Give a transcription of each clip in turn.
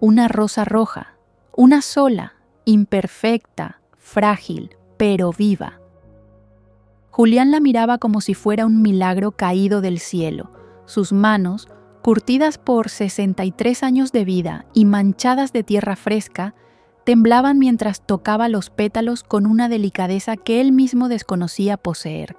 una rosa roja, una sola, imperfecta, frágil, pero viva. Julián la miraba como si fuera un milagro caído del cielo. Sus manos, curtidas por 63 años de vida y manchadas de tierra fresca, temblaban mientras tocaba los pétalos con una delicadeza que él mismo desconocía poseer.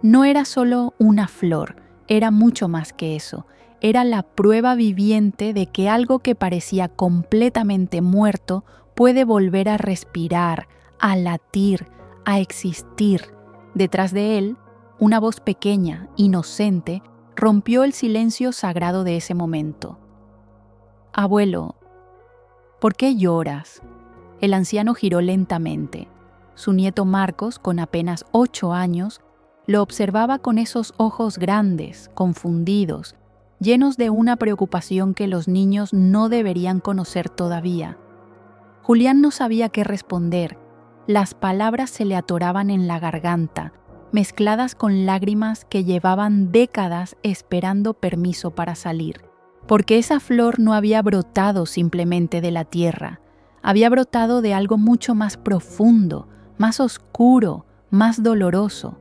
No era solo una flor, era mucho más que eso. Era la prueba viviente de que algo que parecía completamente muerto puede volver a respirar, a latir, a existir. Detrás de él, una voz pequeña, inocente, rompió el silencio sagrado de ese momento. «Abuelo, ¿por qué lloras?». El anciano giró lentamente. Su nieto Marcos, con apenas 8 años, lo observaba con esos ojos grandes, confundidos, llenos de una preocupación que los niños no deberían conocer todavía. Julián no sabía qué responder. Las palabras se le atoraban en la garganta, mezcladas con lágrimas que llevaban décadas esperando permiso para salir. Porque esa flor no había brotado simplemente de la tierra, había brotado de algo mucho más profundo, más oscuro, más doloroso.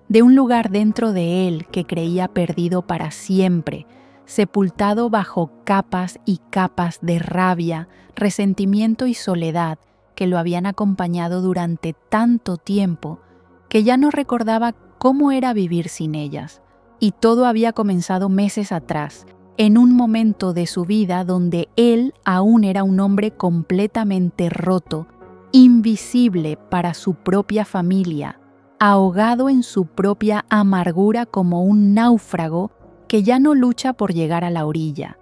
De un lugar dentro de él que creía perdido para siempre, sepultado bajo capas y capas de rabia, resentimiento y soledad que lo habían acompañado durante tanto tiempo que ya no recordaba cómo era vivir sin ellas. Y todo había comenzado meses atrás, en un momento de su vida donde él aún era un hombre completamente roto, invisible para su propia familia, ahogado en su propia amargura como un náufrago que ya no lucha por llegar a la orilla.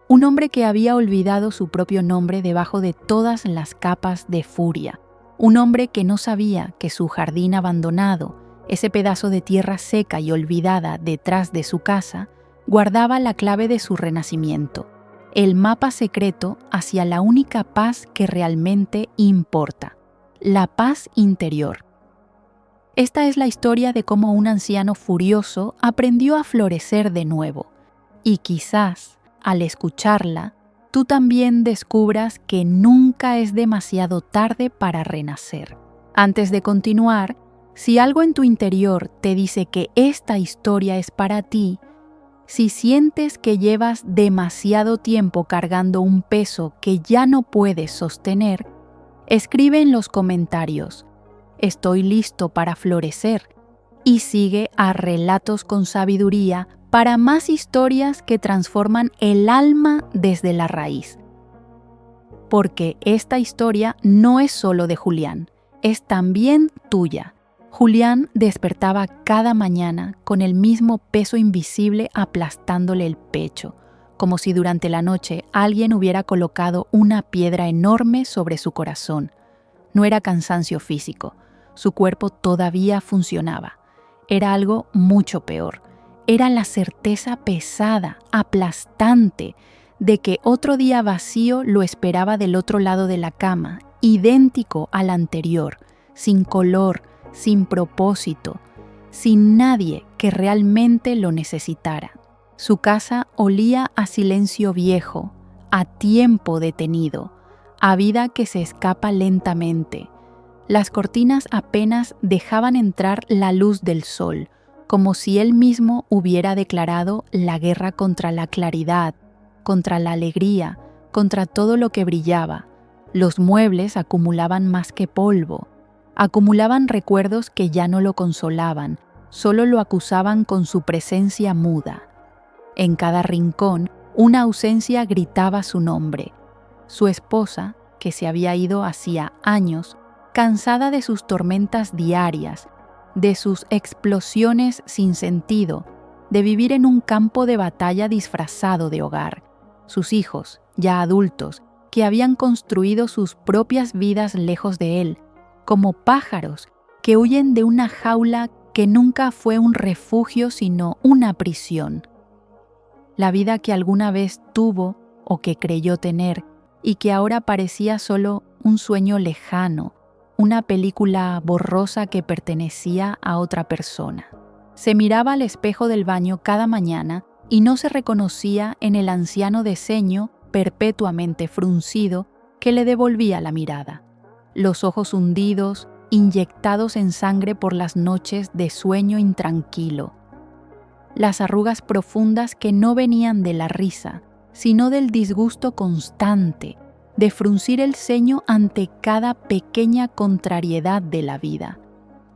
Un hombre que había olvidado su propio nombre debajo de todas las capas de furia. Un hombre que no sabía que su jardín abandonado, ese pedazo de tierra seca y olvidada detrás de su casa, guardaba la clave de su renacimiento, el mapa secreto hacia la única paz que realmente importa, la paz interior. Esta es la historia de cómo un anciano furioso aprendió a florecer de nuevo, y quizás, al escucharla, tú también descubras que nunca es demasiado tarde para renacer. Antes de continuar, si algo en tu interior te dice que esta historia es para ti, si sientes que llevas demasiado tiempo cargando un peso que ya no puedes sostener, escribe en los comentarios: «Estoy listo para florecer», y sigue a Relatos con Sabiduría para más historias que transforman el alma desde la raíz. Porque esta historia no es solo de Julián, es también tuya. Julián despertaba cada mañana con el mismo peso invisible aplastándole el pecho, como si durante la noche alguien hubiera colocado una piedra enorme sobre su corazón. No era cansancio físico, su cuerpo todavía funcionaba. Era algo mucho peor. Era la certeza pesada, aplastante, de que otro día vacío lo esperaba del otro lado de la cama, idéntico al anterior, sin color, sin propósito, sin nadie que realmente lo necesitara. Su casa olía a silencio viejo, a tiempo detenido, a vida que se escapa lentamente. Las cortinas apenas dejaban entrar la luz del sol, como si él mismo hubiera declarado la guerra contra la claridad, contra la alegría, contra todo lo que brillaba. Los muebles acumulaban más que polvo. Acumulaban recuerdos que ya no lo consolaban, solo lo acusaban con su presencia muda. En cada rincón, una ausencia gritaba su nombre. Su esposa, que se había ido hacía años, cansada de sus tormentas diarias, de sus explosiones sin sentido, de vivir en un campo de batalla disfrazado de hogar. Sus hijos, ya adultos, que habían construido sus propias vidas lejos de él, como pájaros que huyen de una jaula que nunca fue un refugio sino una prisión. La vida que alguna vez tuvo o que creyó tener y que ahora parecía solo un sueño lejano, una película borrosa que pertenecía a otra persona. Se miraba al espejo del baño cada mañana y no se reconocía en el anciano de ceño perpetuamente fruncido que le devolvía la mirada, los ojos hundidos, inyectados en sangre por las noches de sueño intranquilo, las arrugas profundas que no venían de la risa, sino del disgusto constante, de fruncir el ceño ante cada pequeña contrariedad de la vida.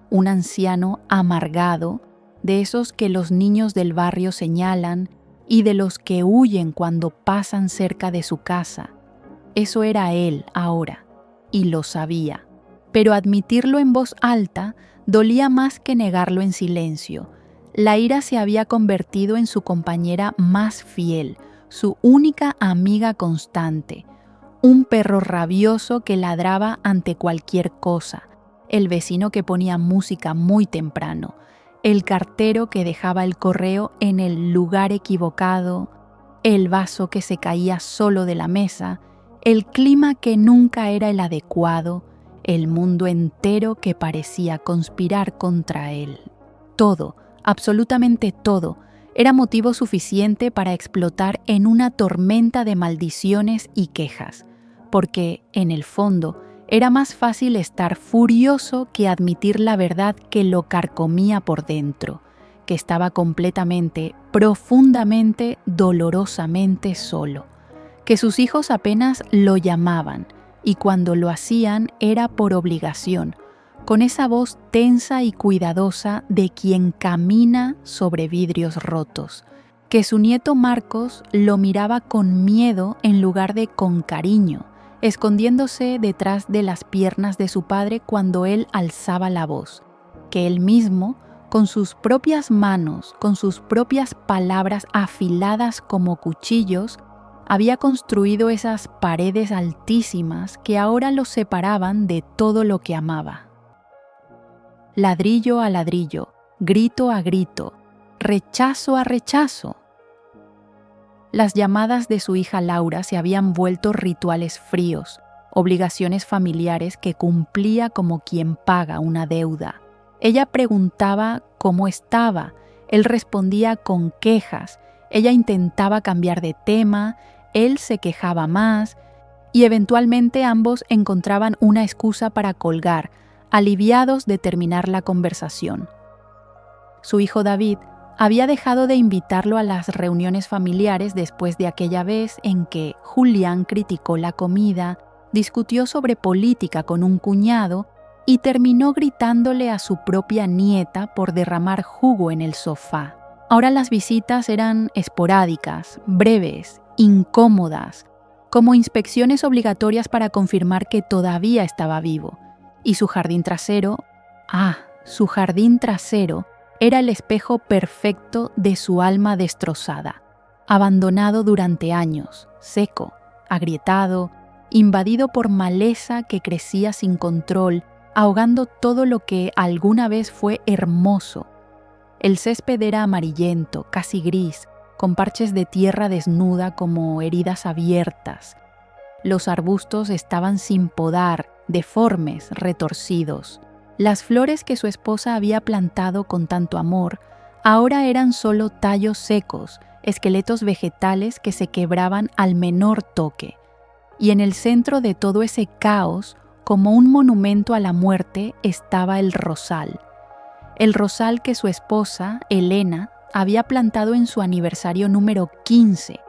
Un anciano amargado, de esos que los niños del barrio señalan y de los que huyen cuando pasan cerca de su casa. Eso era él ahora, y lo sabía. Pero admitirlo en voz alta dolía más que negarlo en silencio. La ira se había convertido en su compañera más fiel, su única amiga constante. Un perro rabioso que ladraba ante cualquier cosa, el vecino que ponía música muy temprano, el cartero que dejaba el correo en el lugar equivocado, el vaso que se caía solo de la mesa, el clima que nunca era el adecuado, el mundo entero que parecía conspirar contra él. Todo, absolutamente todo, era motivo suficiente para explotar en una tormenta de maldiciones y quejas, porque, en el fondo, era más fácil estar furioso que admitir la verdad que lo carcomía por dentro, que estaba completamente, profundamente, dolorosamente solo, que sus hijos apenas lo llamaban, y cuando lo hacían era por obligación, con esa voz tensa y cuidadosa de quien camina sobre vidrios rotos, que su nieto Marcos lo miraba con miedo en lugar de con cariño, escondiéndose detrás de las piernas de su padre cuando él alzaba la voz, que él mismo, con sus propias manos, con sus propias palabras afiladas como cuchillos, había construido esas paredes altísimas que ahora los separaban de todo lo que amaba. Ladrillo a ladrillo, grito a grito, rechazo a rechazo. Las llamadas de su hija Laura se habían vuelto rituales fríos, obligaciones familiares que cumplía como quien paga una deuda. Ella preguntaba cómo estaba, él respondía con quejas, ella intentaba cambiar de tema, él se quejaba más, y eventualmente ambos encontraban una excusa para colgar, aliviados de terminar la conversación. Su hijo David había dejado de invitarlo a las reuniones familiares después de aquella vez en que Julián criticó la comida, discutió sobre política con un cuñado y terminó gritándole a su propia nieta por derramar jugo en el sofá. Ahora las visitas eran esporádicas, breves, incómodas, como inspecciones obligatorias para confirmar que todavía estaba vivo. Y su jardín trasero, su jardín trasero, era el espejo perfecto de su alma destrozada, abandonado durante años, seco, agrietado, invadido por maleza que crecía sin control, ahogando todo lo que alguna vez fue hermoso. El césped era amarillento, casi gris, con parches de tierra desnuda como heridas abiertas. Los arbustos estaban sin podar, deformes, retorcidos. Las flores que su esposa había plantado con tanto amor ahora eran solo tallos secos, esqueletos vegetales que se quebraban al menor toque. Y en el centro de todo ese caos, como un monumento a la muerte, estaba el rosal que su esposa, Elena, había plantado en su aniversario número 15,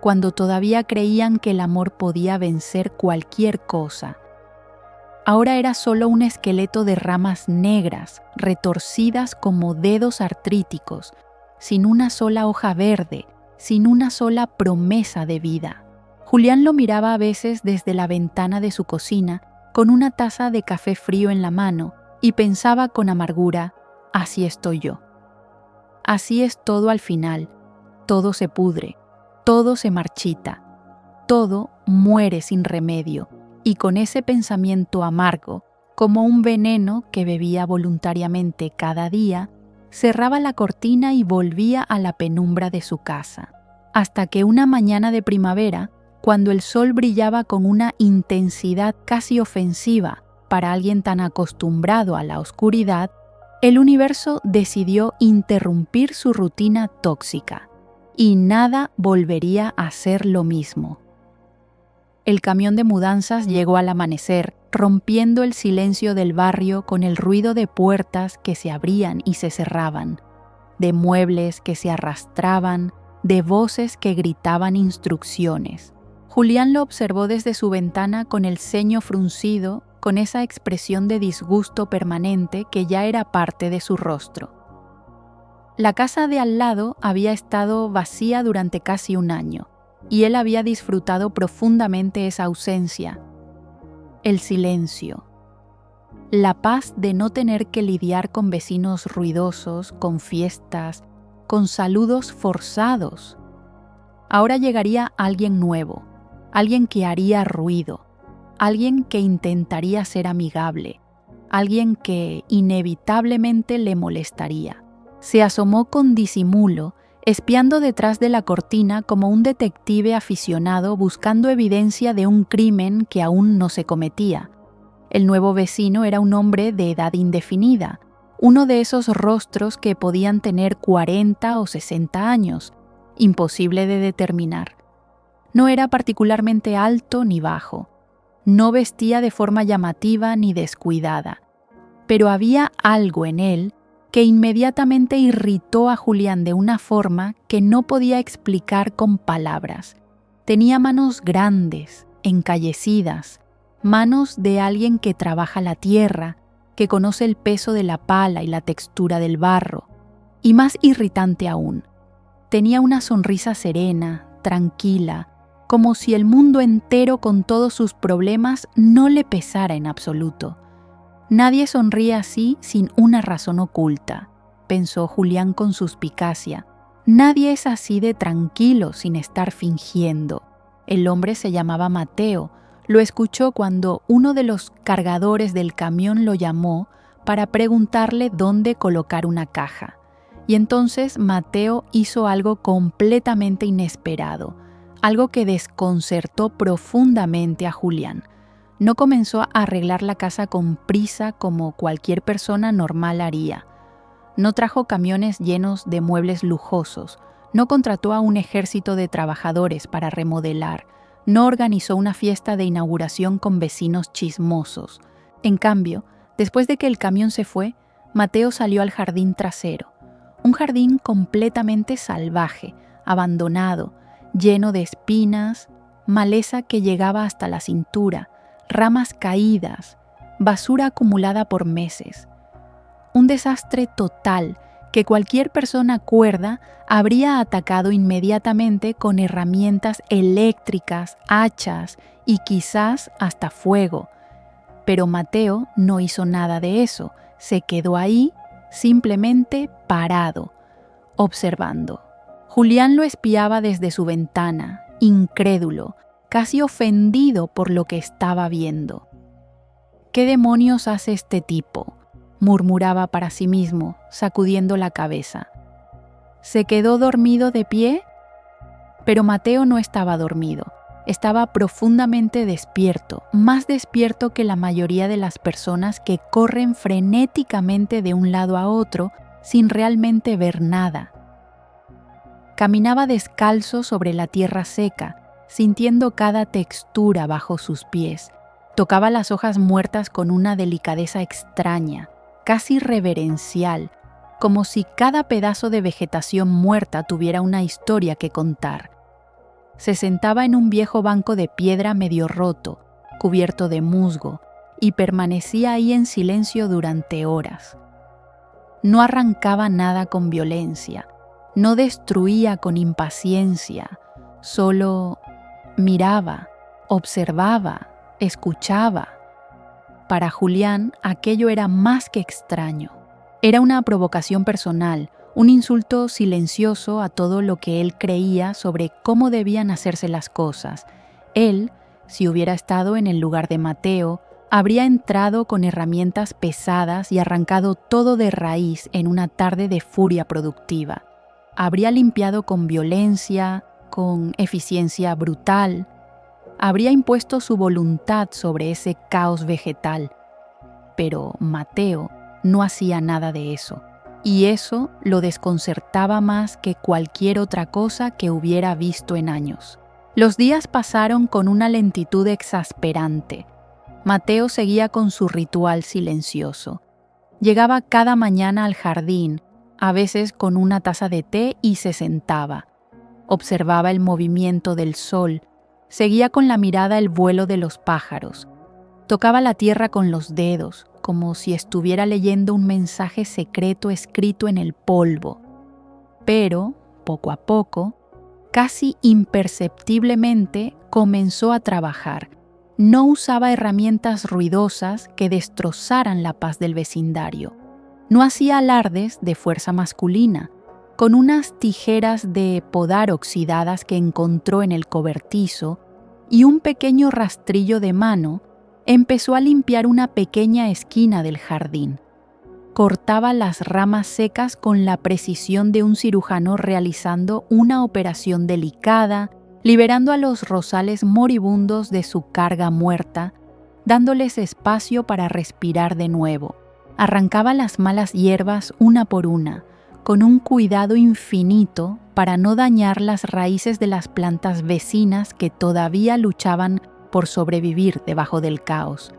cuando todavía creían que el amor podía vencer cualquier cosa. Ahora era solo un esqueleto de ramas negras, retorcidas como dedos artríticos, sin una sola hoja verde, sin una sola promesa de vida. Julián lo miraba a veces desde la ventana de su cocina, con una taza de café frío en la mano, y pensaba con amargura: así estoy yo. Así es todo al final, todo se pudre, todo se marchita, todo muere sin remedio, y con ese pensamiento amargo, como un veneno que bebía voluntariamente cada día, cerraba la cortina y volvía a la penumbra de su casa, hasta que una mañana de primavera, cuando el sol brillaba con una intensidad casi ofensiva para alguien tan acostumbrado a la oscuridad, el universo decidió interrumpir su rutina tóxica, y nada volvería a ser lo mismo. El camión de mudanzas llegó al amanecer, rompiendo el silencio del barrio con el ruido de puertas que se abrían y se cerraban, de muebles que se arrastraban, de voces que gritaban instrucciones. Julián lo observó desde su ventana con el ceño fruncido, con esa expresión de disgusto permanente que ya era parte de su rostro. La casa de al lado había estado vacía durante casi un año, y él había disfrutado profundamente esa ausencia. El silencio. La paz de no tener que lidiar con vecinos ruidosos, con fiestas, con saludos forzados. Ahora llegaría alguien nuevo, alguien que haría ruido, alguien que intentaría ser amigable, alguien que inevitablemente le molestaría. Se asomó con disimulo, espiando detrás de la cortina como un detective aficionado buscando evidencia de un crimen que aún no se cometía. El nuevo vecino era un hombre de edad indefinida, uno de esos rostros que podían tener 40 o 60 años, imposible de determinar. No era particularmente alto ni bajo, no vestía de forma llamativa ni descuidada, pero había algo en él que inmediatamente irritó a Julián de una forma que no podía explicar con palabras. Tenía manos grandes, encallecidas, manos de alguien que trabaja la tierra, que conoce el peso de la pala y la textura del barro. Y más irritante aún, tenía una sonrisa serena, tranquila, como si el mundo entero con todos sus problemas no le pesara en absoluto. Nadie sonríe así sin una razón oculta, pensó Julián con suspicacia. Nadie es así de tranquilo sin estar fingiendo. El hombre se llamaba Mateo. Lo escuchó cuando uno de los cargadores del camión lo llamó para preguntarle dónde colocar una caja. Y entonces Mateo hizo algo completamente inesperado, algo que desconcertó profundamente a Julián. No comenzó a arreglar la casa con prisa como cualquier persona normal haría. No trajo camiones llenos de muebles lujosos, no contrató a un ejército de trabajadores para remodelar, no organizó una fiesta de inauguración con vecinos chismosos. En cambio, después de que el camión se fue, Mateo salió al jardín trasero, un jardín completamente salvaje, abandonado, lleno de espinas, maleza que llegaba hasta la cintura, ramas caídas, basura acumulada por meses. Un desastre total que cualquier persona cuerda habría atacado inmediatamente con herramientas eléctricas, hachas y quizás hasta fuego. Pero Mateo no hizo nada de eso, se quedó ahí, simplemente parado, observando. Julián lo espiaba desde su ventana, incrédulo, casi ofendido por lo que estaba viendo. ¿Qué demonios hace este tipo?, murmuraba para sí mismo, sacudiendo la cabeza. ¿Se quedó dormido de pie? Pero Mateo no estaba dormido, estaba profundamente despierto, más despierto que la mayoría de las personas que corren frenéticamente de un lado a otro sin realmente ver nada. Caminaba descalzo sobre la tierra seca, sintiendo cada textura bajo sus pies. Tocaba las hojas muertas con una delicadeza extraña, casi reverencial, como si cada pedazo de vegetación muerta tuviera una historia que contar. Se sentaba en un viejo banco de piedra medio roto, cubierto de musgo, y permanecía ahí en silencio durante horas. No arrancaba nada con violencia, no destruía con impaciencia, solo miraba, observaba, escuchaba. Para Julián, aquello era más que extraño. Era una provocación personal, un insulto silencioso a todo lo que él creía sobre cómo debían hacerse las cosas. Él, si hubiera estado en el lugar de Mateo, habría entrado con herramientas pesadas y arrancado todo de raíz en una tarde de furia productiva. Habría limpiado con violencia, con eficiencia brutal. Habría impuesto su voluntad sobre ese caos vegetal. Pero Mateo no hacía nada de eso, y eso lo desconcertaba más que cualquier otra cosa que hubiera visto en años. Los días pasaron con una lentitud exasperante. Mateo seguía con su ritual silencioso. Llegaba cada mañana al jardín, a veces con una taza de té, y se sentaba. Observaba el movimiento del sol, seguía con la mirada el vuelo de los pájaros. Tocaba la tierra con los dedos, como si estuviera leyendo un mensaje secreto escrito en el polvo. Pero, poco a poco, casi imperceptiblemente, comenzó a trabajar. No usaba herramientas ruidosas que destrozaran la paz del vecindario. No hacía alardes de fuerza masculina. Con unas tijeras de podar oxidadas que encontró en el cobertizo y un pequeño rastrillo de mano, empezó a limpiar una pequeña esquina del jardín. Cortaba las ramas secas con la precisión de un cirujano realizando una operación delicada, liberando a los rosales moribundos de su carga muerta, dándoles espacio para respirar de nuevo. Arrancaba las malas hierbas una por una, con un cuidado infinito para no dañar las raíces de las plantas vecinas que todavía luchaban por sobrevivir debajo del caos.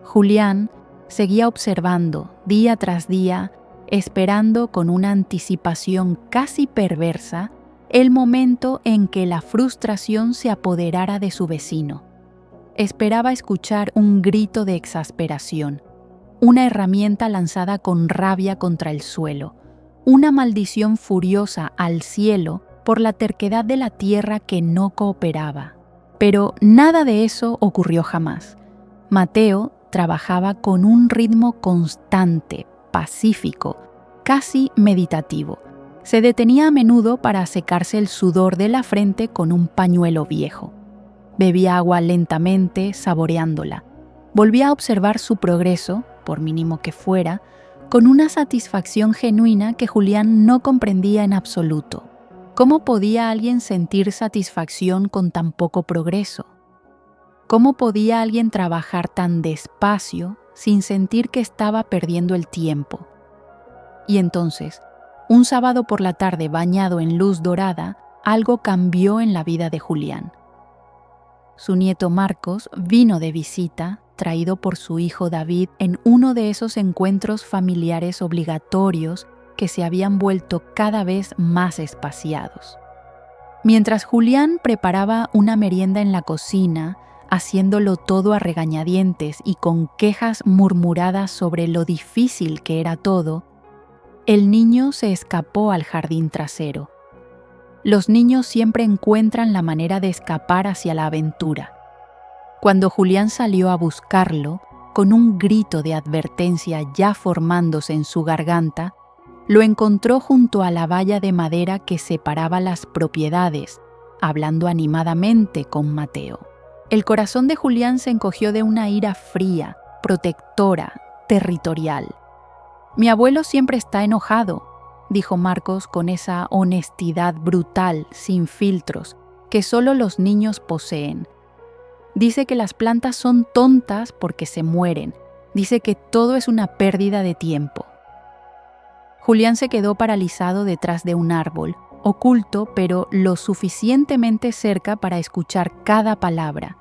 Julián seguía observando día tras día, esperando con una anticipación casi perversa el momento en que la frustración se apoderara de su vecino. Esperaba escuchar un grito de exasperación, una herramienta lanzada con rabia contra el suelo, una maldición furiosa al cielo por la terquedad de la tierra que no cooperaba. Pero nada de eso ocurrió jamás. Mateo trabajaba con un ritmo constante, pacífico, casi meditativo. Se detenía a menudo para secarse el sudor de la frente con un pañuelo viejo. Bebía agua lentamente, saboreándola. Volvía a observar su progreso, por mínimo que fuera, con una satisfacción genuina que Julián no comprendía en absoluto. ¿Cómo podía alguien sentir satisfacción con tan poco progreso? ¿Cómo podía alguien trabajar tan despacio sin sentir que estaba perdiendo el tiempo? Y entonces, un sábado por la tarde bañado en luz dorada, algo cambió en la vida de Julián. Su nieto Marcos vino de visita, traído por su hijo David en uno de esos encuentros familiares obligatorios que se habían vuelto cada vez más espaciados. Mientras Julián preparaba una merienda en la cocina, haciéndolo todo a regañadientes y con quejas murmuradas sobre lo difícil que era todo, el niño se escapó al jardín trasero. Los niños siempre encuentran la manera de escapar hacia la aventura. Cuando Julián salió a buscarlo, con un grito de advertencia ya formándose en su garganta, lo encontró junto a la valla de madera que separaba las propiedades, hablando animadamente con Mateo. El corazón de Julián se encogió de una ira fría, protectora, territorial. «Mi abuelo siempre está enojado», dijo Marcos con esa honestidad brutal, sin filtros, que solo los niños poseen. Dice que las plantas son tontas porque se mueren. Dice que todo es una pérdida de tiempo. Julián se quedó paralizado detrás de un árbol, oculto pero lo suficientemente cerca para escuchar cada palabra.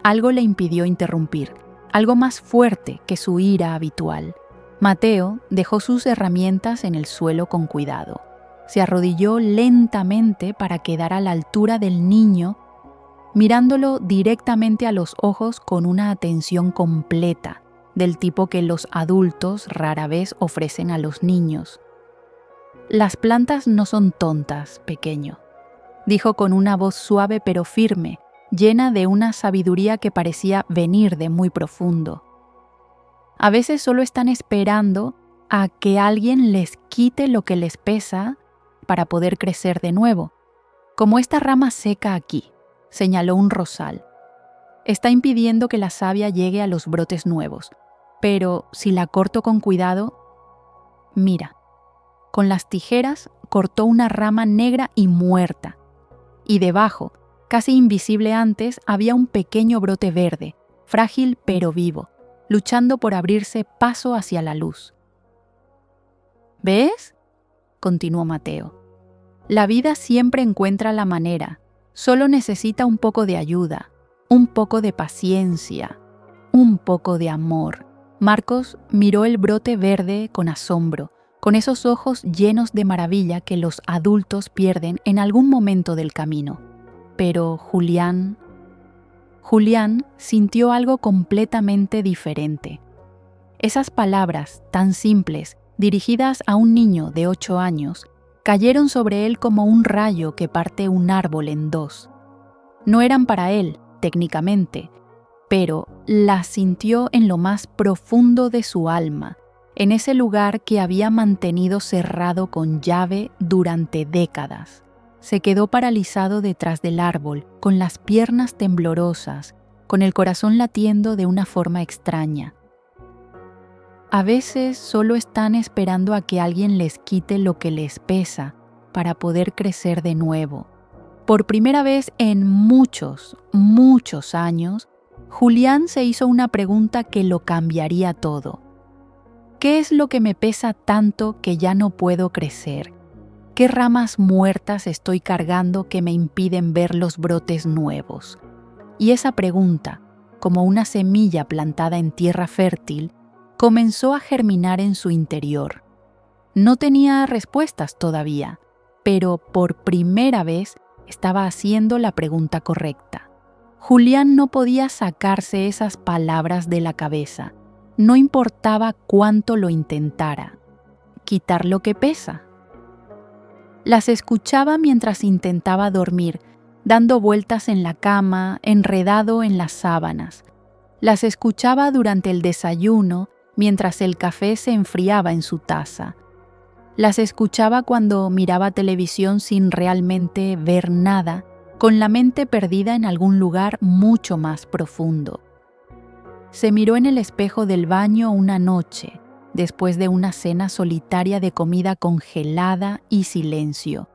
Algo le impidió interrumpir, algo más fuerte que su ira habitual. Mateo dejó sus herramientas en el suelo con cuidado. Se arrodilló lentamente para quedar a la altura del niño, mirándolo directamente a los ojos con una atención completa, del tipo que los adultos rara vez ofrecen a los niños. «Las plantas no son tontas, pequeño», dijo con una voz suave pero firme, llena de una sabiduría que parecía venir de muy profundo. A veces solo están esperando a que alguien les quite lo que les pesa para poder crecer de nuevo, como esta rama seca aquí, señaló un rosal. Está impidiendo que la savia llegue a los brotes nuevos, pero si la corto con cuidado, mira, con las tijeras cortó una rama negra y muerta, y debajo, casi invisible antes, había un pequeño brote verde, frágil pero vivo, luchando por abrirse paso hacia la luz. ¿Ves?, continuó Mateo. La vida siempre encuentra la manera, Solo necesita un poco de ayuda, un poco de paciencia, un poco de amor. Marcos miró el brote verde con asombro, con esos ojos llenos de maravilla que los adultos pierden en algún momento del camino. Pero Julián sintió algo completamente diferente. Esas palabras tan simples, dirigidas a un niño de 8 años, cayeron sobre él como un rayo que parte un árbol en dos. No eran para él, técnicamente, pero las sintió en lo más profundo de su alma, en ese lugar que había mantenido cerrado con llave durante décadas. Se quedó paralizado detrás del árbol, con las piernas temblorosas, con el corazón latiendo de una forma extraña. A veces solo están esperando a que alguien les quite lo que les pesa para poder crecer de nuevo. Por primera vez en muchos años, Julián se hizo una pregunta que lo cambiaría todo. ¿Qué es lo que me pesa tanto que ya no puedo crecer? ¿Qué ramas muertas estoy cargando que me impiden ver los brotes nuevos? Y esa pregunta, como una semilla plantada en tierra fértil, comenzó a germinar en su interior. No tenía respuestas todavía, pero por primera vez estaba haciendo la pregunta correcta. Julián no podía sacarse esas palabras de la cabeza, no importaba cuánto lo intentara. ¿Quitar lo que pesa? Las escuchaba mientras intentaba dormir, dando vueltas en la cama, enredado en las sábanas. Las escuchaba durante el desayuno, mientras el café se enfriaba en su taza. Las escuchaba cuando miraba televisión sin realmente ver nada, con la mente perdida en algún lugar mucho más profundo. Se miró en el espejo del baño una noche, después de una cena solitaria de comida congelada y silencio.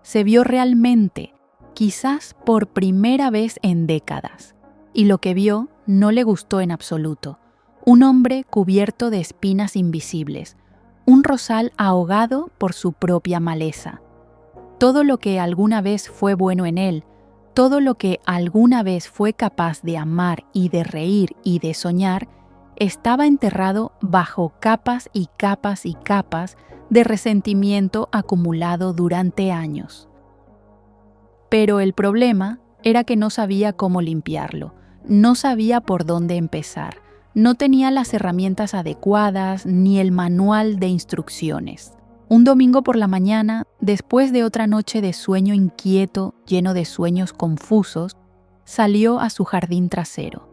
Se vio realmente, quizás por primera vez en décadas, y lo que vio no le gustó en absoluto. Un hombre cubierto de espinas invisibles, un rosal ahogado por su propia maleza. Todo lo que alguna vez fue bueno en él, todo lo que alguna vez fue capaz de amar y de reír y de soñar, estaba enterrado bajo capas y capas y capas de resentimiento acumulado durante años. Pero el problema era que no sabía cómo limpiarlo, no sabía por dónde empezar. No tenía las herramientas adecuadas ni el manual de instrucciones. Un domingo por la mañana, después de otra noche de sueño inquieto, lleno de sueños confusos, salió a su jardín trasero.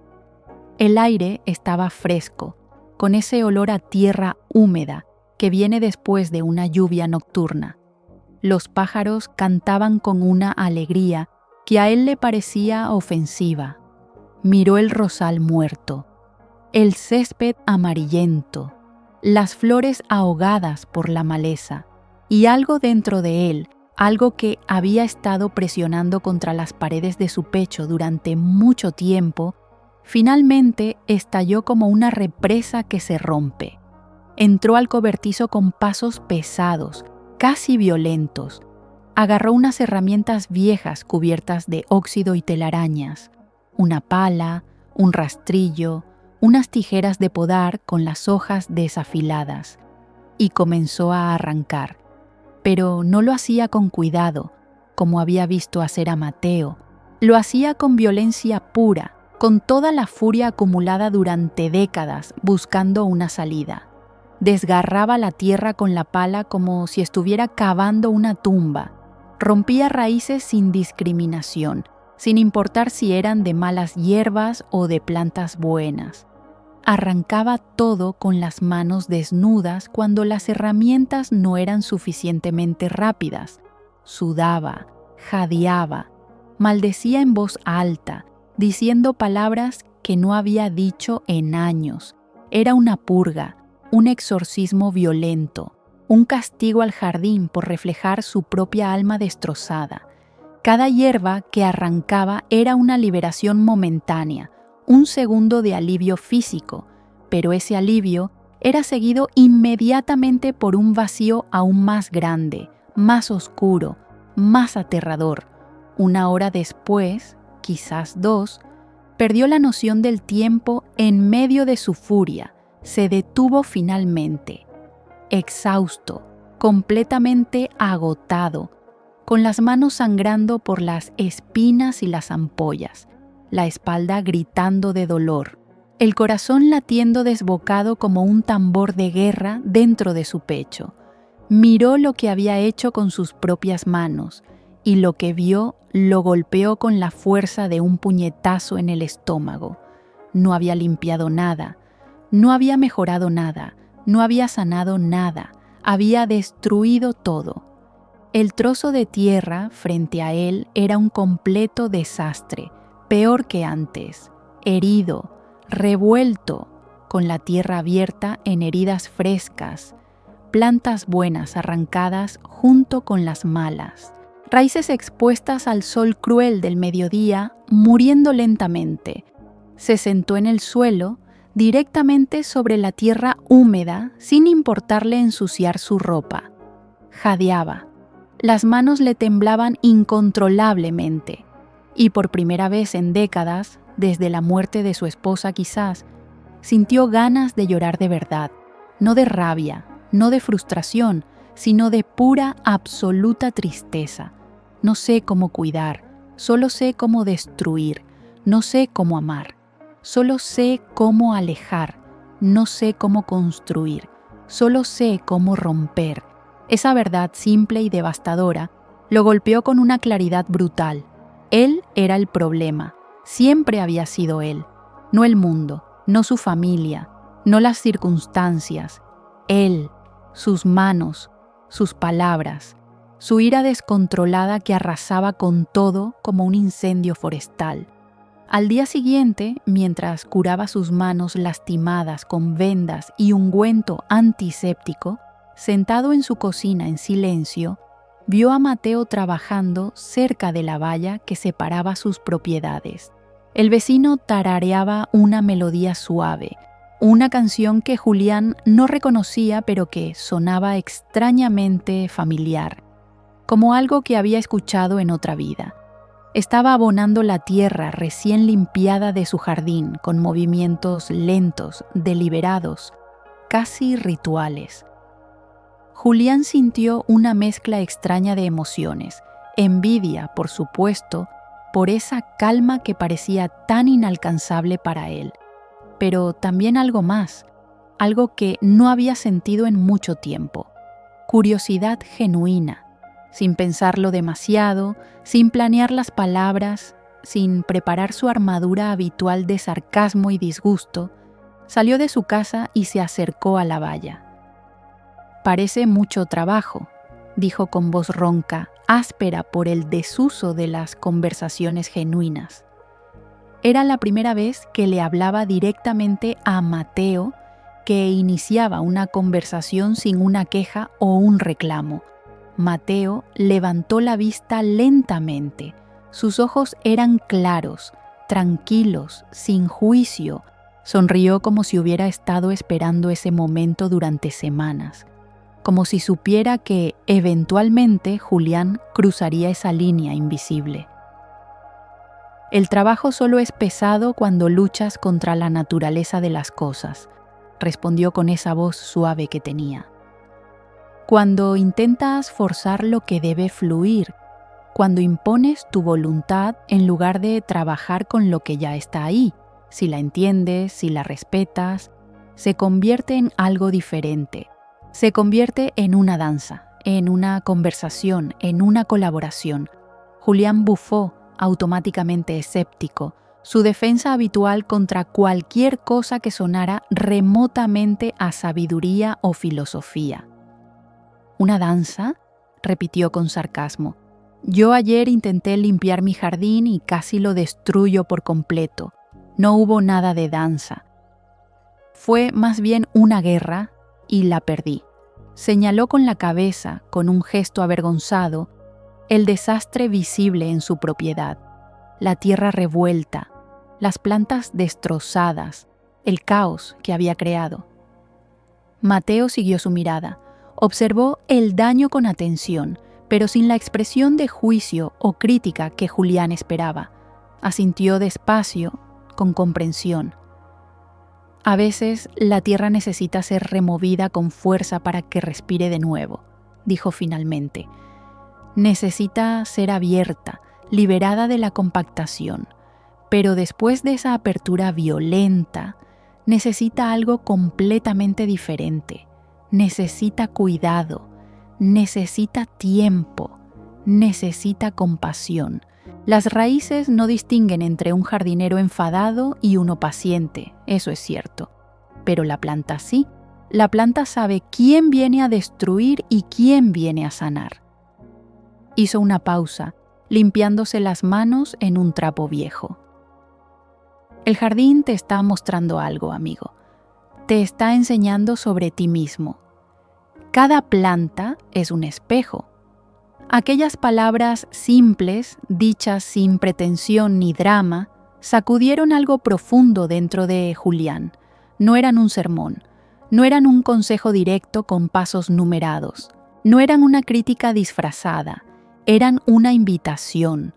El aire estaba fresco, con ese olor a tierra húmeda que viene después de una lluvia nocturna. Los pájaros cantaban con una alegría que a él le parecía ofensiva. Miró el rosal muerto, el césped amarillento, las flores ahogadas por la maleza, y algo dentro de él, algo que había estado presionando contra las paredes de su pecho durante mucho tiempo, finalmente estalló como una represa que se rompe. Entró al cobertizo con pasos pesados, casi violentos. Agarró unas herramientas viejas cubiertas de óxido y telarañas, una pala, un rastrillo, unas tijeras de podar con las hojas desafiladas, y comenzó a arrancar. Pero no lo hacía con cuidado, como había visto hacer a Mateo. Lo hacía con violencia pura, con toda la furia acumulada durante décadas, buscando una salida. Desgarraba la tierra con la pala como si estuviera cavando una tumba. Rompía raíces sin discriminación, sin importar si eran de malas hierbas o de plantas buenas. Arrancaba todo con las manos desnudas cuando las herramientas no eran suficientemente rápidas. Sudaba, jadeaba, maldecía en voz alta, diciendo palabras que no había dicho en años. Era una purga, un exorcismo violento, un castigo al jardín por reflejar su propia alma destrozada. Cada hierba que arrancaba era una liberación momentánea, un segundo de alivio físico, pero ese alivio era seguido inmediatamente por un vacío aún más grande, más oscuro, más aterrador, 1 hora después, quizás 2, perdió la noción del tiempo en medio de su furia. Se detuvo finalmente, exhausto, completamente agotado, con las manos sangrando por las espinas y las ampollas, la espalda gritando de dolor, el corazón latiendo desbocado como un tambor de guerra dentro de su pecho. Miró lo que había hecho con sus propias manos, y lo que vio lo golpeó con la fuerza de un puñetazo en el estómago. No había limpiado nada, no había mejorado nada, no había sanado nada, había destruido todo. El trozo de tierra frente a él era un completo desastre, peor que antes, herido, revuelto, con la tierra abierta en heridas frescas, plantas buenas arrancadas junto con las malas, raíces expuestas al sol cruel del mediodía, muriendo lentamente. Se sentó en el suelo, directamente sobre la tierra húmeda, sin importarle ensuciar su ropa. Jadeaba. Las manos le temblaban incontrolablemente, y por primera vez en décadas, desde la muerte de su esposa quizás, sintió ganas de llorar de verdad, no de rabia, no de frustración, sino de pura, absoluta tristeza. No sé cómo cuidar, solo sé cómo destruir, no sé cómo amar, solo sé cómo alejar, no sé cómo construir, solo sé cómo romper. Esa verdad simple y devastadora lo golpeó con una claridad brutal. Él era el problema, siempre había sido él, no el mundo, no su familia, no las circunstancias. Él, sus manos, sus palabras, su ira descontrolada que arrasaba con todo como un incendio forestal. Al día siguiente, mientras curaba sus manos lastimadas con vendas y ungüento antiséptico, sentado en su cocina en silencio, vio a Mateo trabajando cerca de la valla que separaba sus propiedades. El vecino tarareaba una melodía suave, una canción que Julián no reconocía pero que sonaba extrañamente familiar, como algo que había escuchado en otra vida. Estaba abonando la tierra recién limpiada de su jardín con movimientos lentos, deliberados, casi rituales. Julián sintió una mezcla extraña de emociones, envidia, por supuesto, por esa calma que parecía tan inalcanzable para él, pero también algo más, algo que no había sentido en mucho tiempo, curiosidad genuina, sin pensarlo demasiado, sin planear las palabras, sin preparar su armadura habitual de sarcasmo y disgusto, salió de su casa y se acercó a la valla. «Parece mucho trabajo», dijo con voz ronca, áspera por el desuso de las conversaciones genuinas. Era la primera vez que le hablaba directamente a Mateo, que iniciaba una conversación sin una queja o un reclamo. Mateo levantó la vista lentamente. Sus ojos eran claros, tranquilos, sin juicio. Sonrió como si hubiera estado esperando ese momento durante semanas, como si supiera que, eventualmente, Julián cruzaría esa línea invisible. «El trabajo solo es pesado cuando luchas contra la naturaleza de las cosas», respondió con esa voz suave que tenía. «Cuando intentas forzar lo que debe fluir, cuando impones tu voluntad en lugar de trabajar con lo que ya está ahí, si la entiendes, si la respetas, se convierte en algo diferente. Se convierte en una danza, en una conversación, en una colaboración». Julián bufó, automáticamente escéptico, su defensa habitual contra cualquier cosa que sonara remotamente a sabiduría o filosofía. «¿Una danza?», repitió con sarcasmo. «Yo ayer intenté limpiar mi jardín y casi lo destruyo por completo. No hubo nada de danza. Fue más bien una guerra y la perdí». Señaló con la cabeza, con un gesto avergonzado, el desastre visible en su propiedad, la tierra revuelta, las plantas destrozadas, el caos que había creado. Mateo siguió su mirada, observó el daño con atención, pero sin la expresión de juicio o crítica que Julián esperaba. Asintió despacio, con comprensión. A veces la tierra necesita ser removida con fuerza para que respire de nuevo, dijo finalmente. Necesita ser abierta, liberada de la compactación, pero después de esa apertura violenta, necesita algo completamente diferente. Necesita cuidado, necesita tiempo, necesita compasión. Las raíces no distinguen entre un jardinero enfadado y uno paciente, eso es cierto. Pero la planta sí. La planta sabe quién viene a destruir y quién viene a sanar. Hizo una pausa, limpiándose las manos en un trapo viejo. El jardín te está mostrando algo, amigo. Te está enseñando sobre ti mismo. Cada planta es un espejo. Aquellas palabras simples, dichas sin pretensión ni drama, sacudieron algo profundo dentro de Julián. No eran un sermón, no eran un consejo directo con pasos numerados, no eran una crítica disfrazada, eran una invitación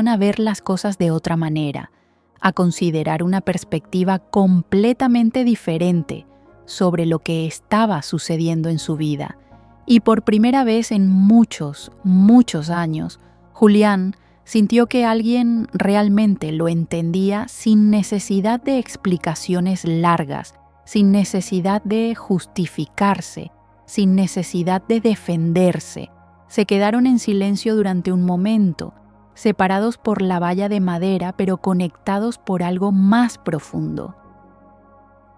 a ver las cosas de otra manera, a considerar una perspectiva completamente diferente sobre lo que estaba sucediendo en su vida. Y por primera vez en muchos, muchos años, Julián sintió que alguien realmente lo entendía sin necesidad de explicaciones largas, sin necesidad de justificarse, sin necesidad de defenderse. Se quedaron en silencio durante un momento, separados por la valla de madera, pero conectados por algo más profundo.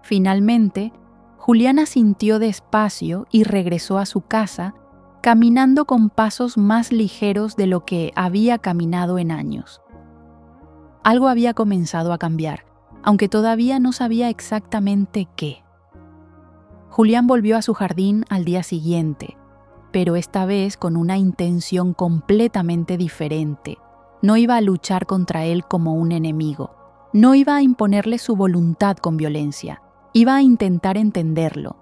Finalmente, Julián asintió despacio y regresó a su casa, caminando con pasos más ligeros de lo que había caminado en años. Algo había comenzado a cambiar, aunque todavía no sabía exactamente qué. Julián volvió a su jardín al día siguiente, pero esta vez con una intención completamente diferente. No iba a luchar contra él como un enemigo, no iba a imponerle su voluntad con violencia. Iba a intentar entenderlo,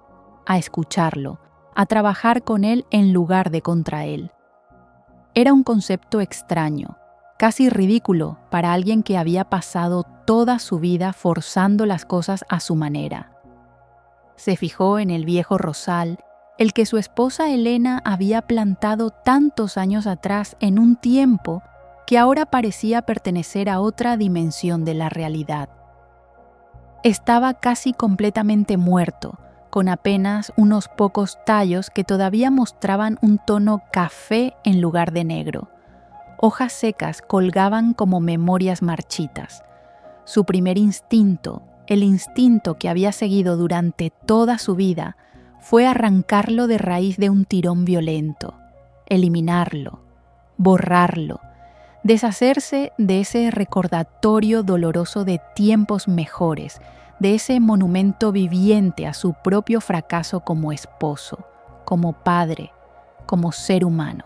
a escucharlo, a trabajar con él en lugar de contra él. Era un concepto extraño, casi ridículo para alguien que había pasado toda su vida forzando las cosas a su manera. Se fijó en el viejo rosal, el que su esposa Elena había plantado tantos años atrás en un tiempo que ahora parecía pertenecer a otra dimensión de la realidad. Estaba casi completamente muerto, con apenas unos pocos tallos que todavía mostraban un tono café en lugar de negro. Hojas secas colgaban como memorias marchitas. Su primer instinto, el instinto que había seguido durante toda su vida, fue arrancarlo de raíz de un tirón violento, eliminarlo, borrarlo, deshacerse de ese recordatorio doloroso de tiempos mejores, de ese monumento viviente a su propio fracaso como esposo, como padre, como ser humano.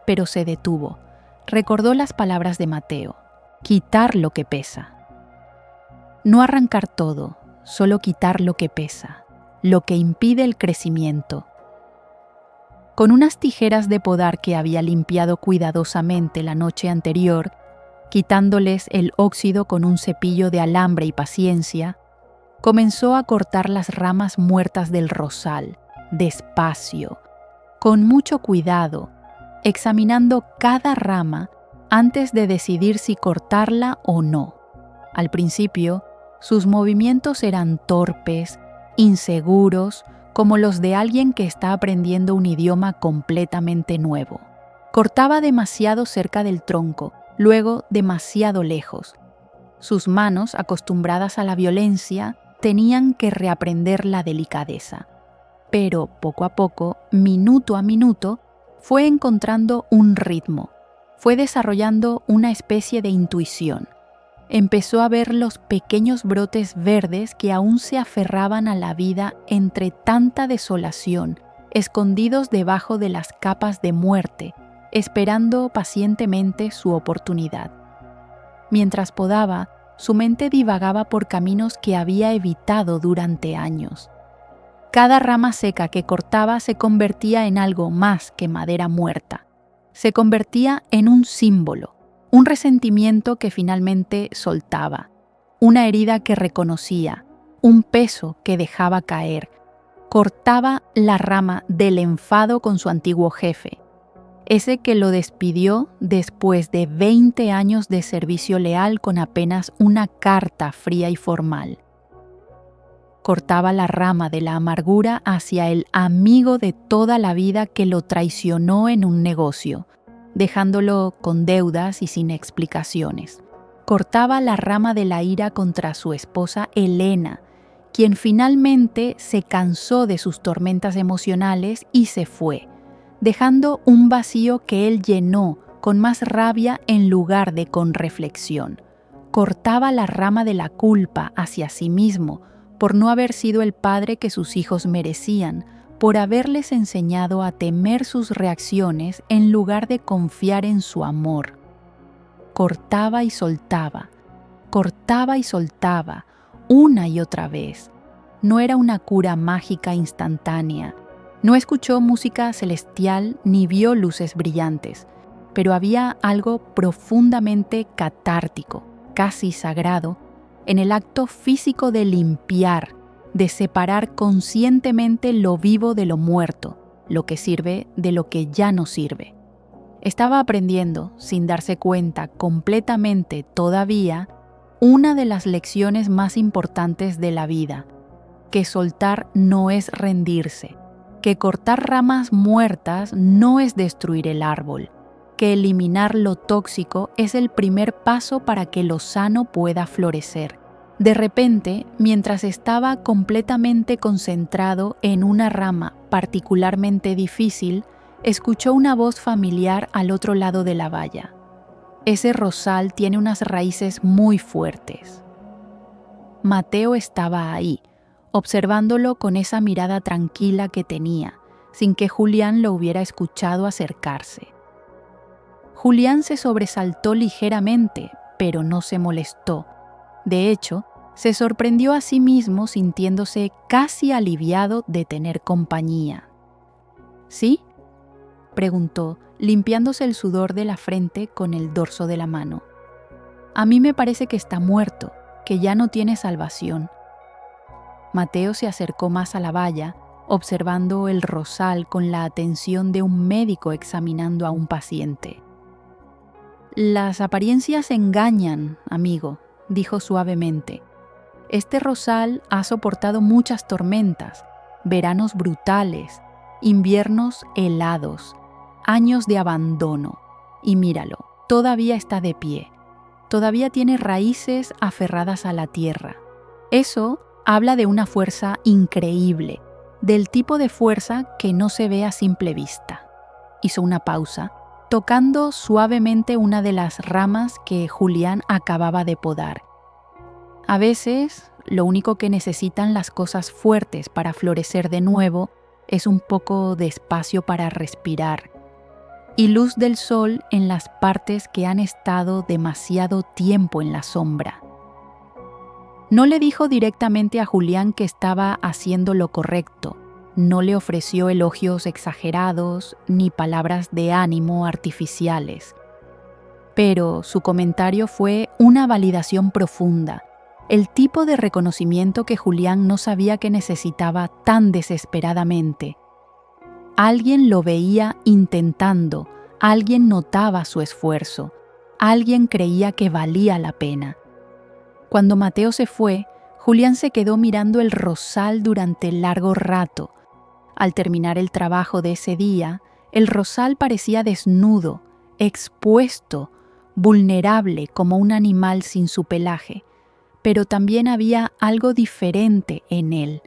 Pero se detuvo. Recordó las palabras de Mateo: quitar lo que pesa. No arrancar todo, solo quitar lo que pesa, lo que impide el crecimiento. Con unas tijeras de podar que había limpiado cuidadosamente la noche anterior, quitándoles el óxido con un cepillo de alambre y paciencia, comenzó a cortar las ramas muertas del rosal, despacio, con mucho cuidado, examinando cada rama antes de decidir si cortarla o no. Al principio, sus movimientos eran torpes, inseguros, como los de alguien que está aprendiendo un idioma completamente nuevo. Cortaba demasiado cerca del tronco, luego demasiado lejos. Sus manos, acostumbradas a la violencia, tenían que reaprender la delicadeza. Pero poco a poco, minuto a minuto, fue encontrando un ritmo, fue desarrollando una especie de intuición. Empezó a ver los pequeños brotes verdes que aún se aferraban a la vida entre tanta desolación, escondidos debajo de las capas de muerte, esperando pacientemente su oportunidad. Mientras podaba, su mente divagaba por caminos que había evitado durante años. Cada rama seca que cortaba se convertía en algo más que madera muerta. Se convertía en un símbolo, un resentimiento que finalmente soltaba, una herida que reconocía, un peso que dejaba caer. Cortaba la rama del enfado con su antiguo jefe, ese que lo despidió después de 20 años de servicio leal con apenas una carta fría y formal. Cortaba la rama de la amargura hacia el amigo de toda la vida que lo traicionó en un negocio, dejándolo con deudas y sin explicaciones. Cortaba la rama de la ira contra su esposa Elena, quien finalmente se cansó de sus tormentas emocionales y se fue, dejando un vacío que él llenó con más rabia en lugar de con reflexión. Cortaba la rama de la culpa hacia sí mismo por no haber sido el padre que sus hijos merecían, por haberles enseñado a temer sus reacciones en lugar de confiar en su amor. Cortaba y soltaba, una y otra vez. No era una cura mágica instantánea. No escuchó música celestial ni vio luces brillantes, pero había algo profundamente catártico, casi sagrado, en el acto físico de limpiar, de separar conscientemente lo vivo de lo muerto, lo que sirve de lo que ya no sirve. Estaba aprendiendo, sin darse cuenta completamente todavía, una de las lecciones más importantes de la vida, que soltar no es rendirse, que cortar ramas muertas no es destruir el árbol, que eliminar lo tóxico es el primer paso para que lo sano pueda florecer. De repente, mientras estaba completamente concentrado en una rama particularmente difícil, escuchó una voz familiar al otro lado de la valla. Ese rosal tiene unas raíces muy fuertes. Mateo estaba ahí, observándolo con esa mirada tranquila que tenía, sin que Julián lo hubiera escuchado acercarse. Julián se sobresaltó ligeramente, pero no se molestó. De hecho, se sorprendió a sí mismo sintiéndose casi aliviado de tener compañía. ¿Sí?, preguntó, limpiándose el sudor de la frente con el dorso de la mano. A mí me parece que está muerto, que ya no tiene salvación. Mateo se acercó más a la valla, observando el rosal con la atención de un médico examinando a un paciente. Las apariencias engañan, amigo, dijo suavemente. Este rosal ha soportado muchas tormentas, veranos brutales, inviernos helados, años de abandono. Y míralo, todavía está de pie. Todavía tiene raíces aferradas a la tierra. Eso habla de una fuerza increíble, del tipo de fuerza que no se ve a simple vista. Hizo una pausa, tocando suavemente una de las ramas que Julián acababa de podar. A veces, lo único que necesitan las cosas fuertes para florecer de nuevo es un poco de espacio para respirar y luz del sol en las partes que han estado demasiado tiempo en la sombra. No le dijo directamente a Julián que estaba haciendo lo correcto. No le ofreció elogios exagerados ni palabras de ánimo artificiales. Pero su comentario fue una validación profunda, el tipo de reconocimiento que Julián no sabía que necesitaba tan desesperadamente. Alguien lo veía intentando, alguien notaba su esfuerzo, alguien creía que valía la pena. Cuando Mateo se fue, Julián se quedó mirando el rosal durante largo rato. Al terminar el trabajo de ese día, el rosal parecía desnudo, expuesto, vulnerable como un animal sin su pelaje. Pero también había algo diferente en él,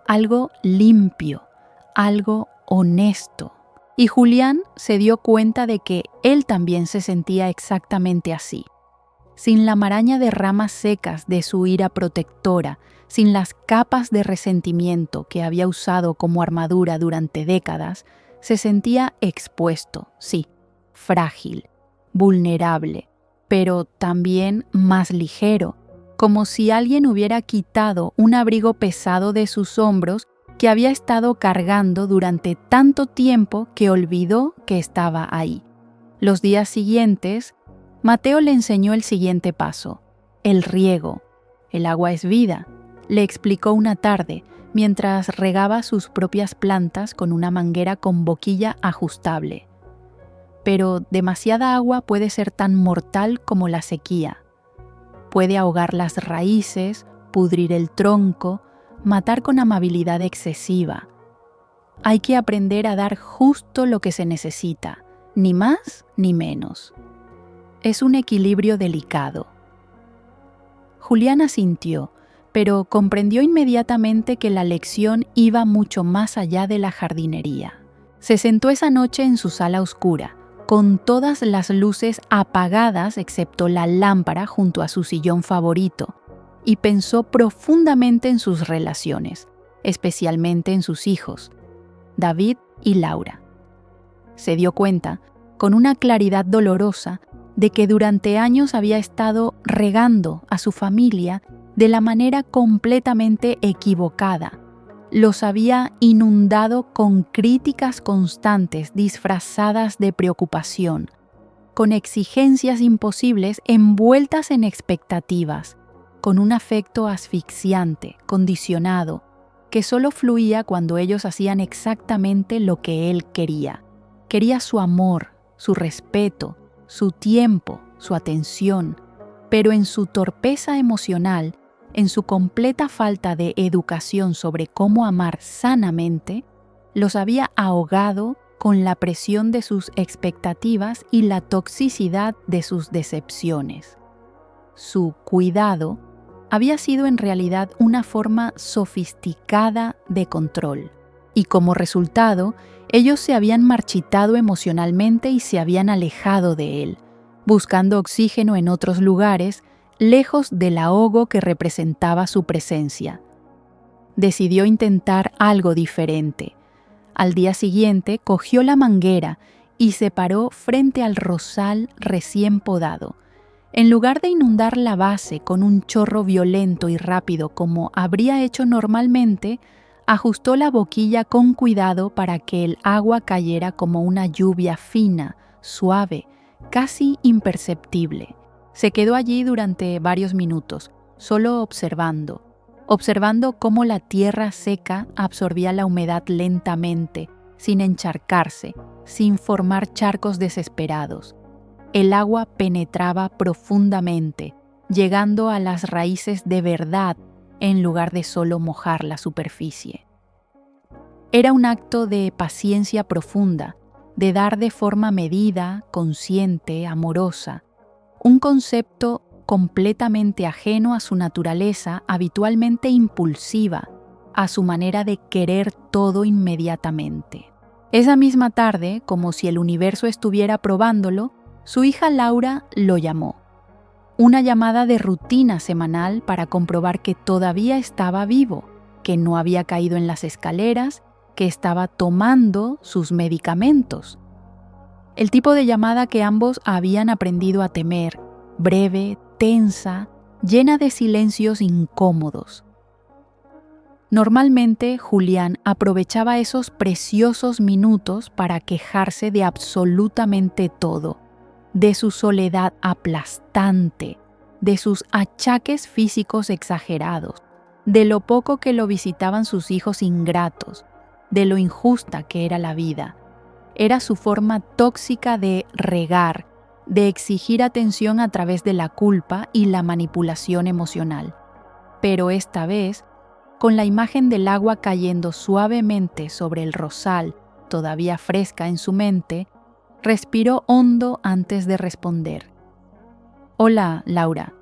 algo limpio, algo honesto. Y Julián se dio cuenta de que él también se sentía exactamente así. Sin la maraña de ramas secas de su ira protectora, sin las capas de resentimiento que había usado como armadura durante décadas, se sentía expuesto, sí, frágil, vulnerable, pero también más ligero, como si alguien hubiera quitado un abrigo pesado de sus hombros que había estado cargando durante tanto tiempo que olvidó que estaba ahí. Los días siguientes, Mateo le enseñó el siguiente paso: el riego. El agua es vida, le explicó una tarde, mientras regaba sus propias plantas con una manguera con boquilla ajustable. Pero demasiada agua puede ser tan mortal como la sequía. Puede ahogar las raíces, pudrir el tronco, matar con amabilidad excesiva. Hay que aprender a dar justo lo que se necesita, ni más ni menos. Es un equilibrio delicado. Julián asintió, pero comprendió inmediatamente que la lección iba mucho más allá de la jardinería. Se sentó esa noche en su sala oscura, con todas las luces apagadas excepto la lámpara junto a su sillón favorito, y pensó profundamente en sus relaciones, especialmente en sus hijos, David y Laura. Se dio cuenta, con una claridad dolorosa, de que durante años había estado regando a su familia de la manera completamente equivocada. Los había inundado con críticas constantes disfrazadas de preocupación, con exigencias imposibles envueltas en expectativas, con un afecto asfixiante, condicionado, que solo fluía cuando ellos hacían exactamente lo que él quería. Quería su amor, su respeto, su tiempo, su atención, pero en su torpeza emocional, en su completa falta de educación sobre cómo amar sanamente, los había ahogado con la presión de sus expectativas y la toxicidad de sus decepciones. Su cuidado había sido en realidad una forma sofisticada de control, y como resultado, ellos se habían marchitado emocionalmente y se habían alejado de él, buscando oxígeno en otros lugares, lejos del ahogo que representaba su presencia. Decidió intentar algo diferente. Al día siguiente cogió la manguera y se paró frente al rosal recién podado. En lugar de inundar la base con un chorro violento y rápido como habría hecho normalmente, ajustó la boquilla con cuidado para que el agua cayera como una lluvia fina, suave, casi imperceptible. Se quedó allí durante varios minutos, solo observando cómo la tierra seca absorbía la humedad lentamente, sin encharcarse, sin formar charcos desesperados. El agua penetraba profundamente, llegando a las raíces de verdad en lugar de solo mojar la superficie. Era un acto de paciencia profunda, de dar de forma medida, consciente, amorosa, un concepto completamente ajeno a su naturaleza habitualmente impulsiva, a su manera de querer todo inmediatamente. Esa misma tarde, como si el universo estuviera probándolo, su hija Laura lo llamó. Una llamada de rutina semanal para comprobar que todavía estaba vivo, que no había caído en las escaleras, que estaba tomando sus medicamentos. El tipo de llamada que ambos habían aprendido a temer, breve, tensa, llena de silencios incómodos. Normalmente, Julián aprovechaba esos preciosos minutos para quejarse de absolutamente todo, de su soledad aplastante, de sus achaques físicos exagerados, de lo poco que lo visitaban sus hijos ingratos, de lo injusta que era la vida. Era su forma tóxica de regar, de exigir atención a través de la culpa y la manipulación emocional. Pero esta vez, con la imagen del agua cayendo suavemente sobre el rosal, todavía fresca en su mente, respiró hondo antes de responder. «Hola, Laura»,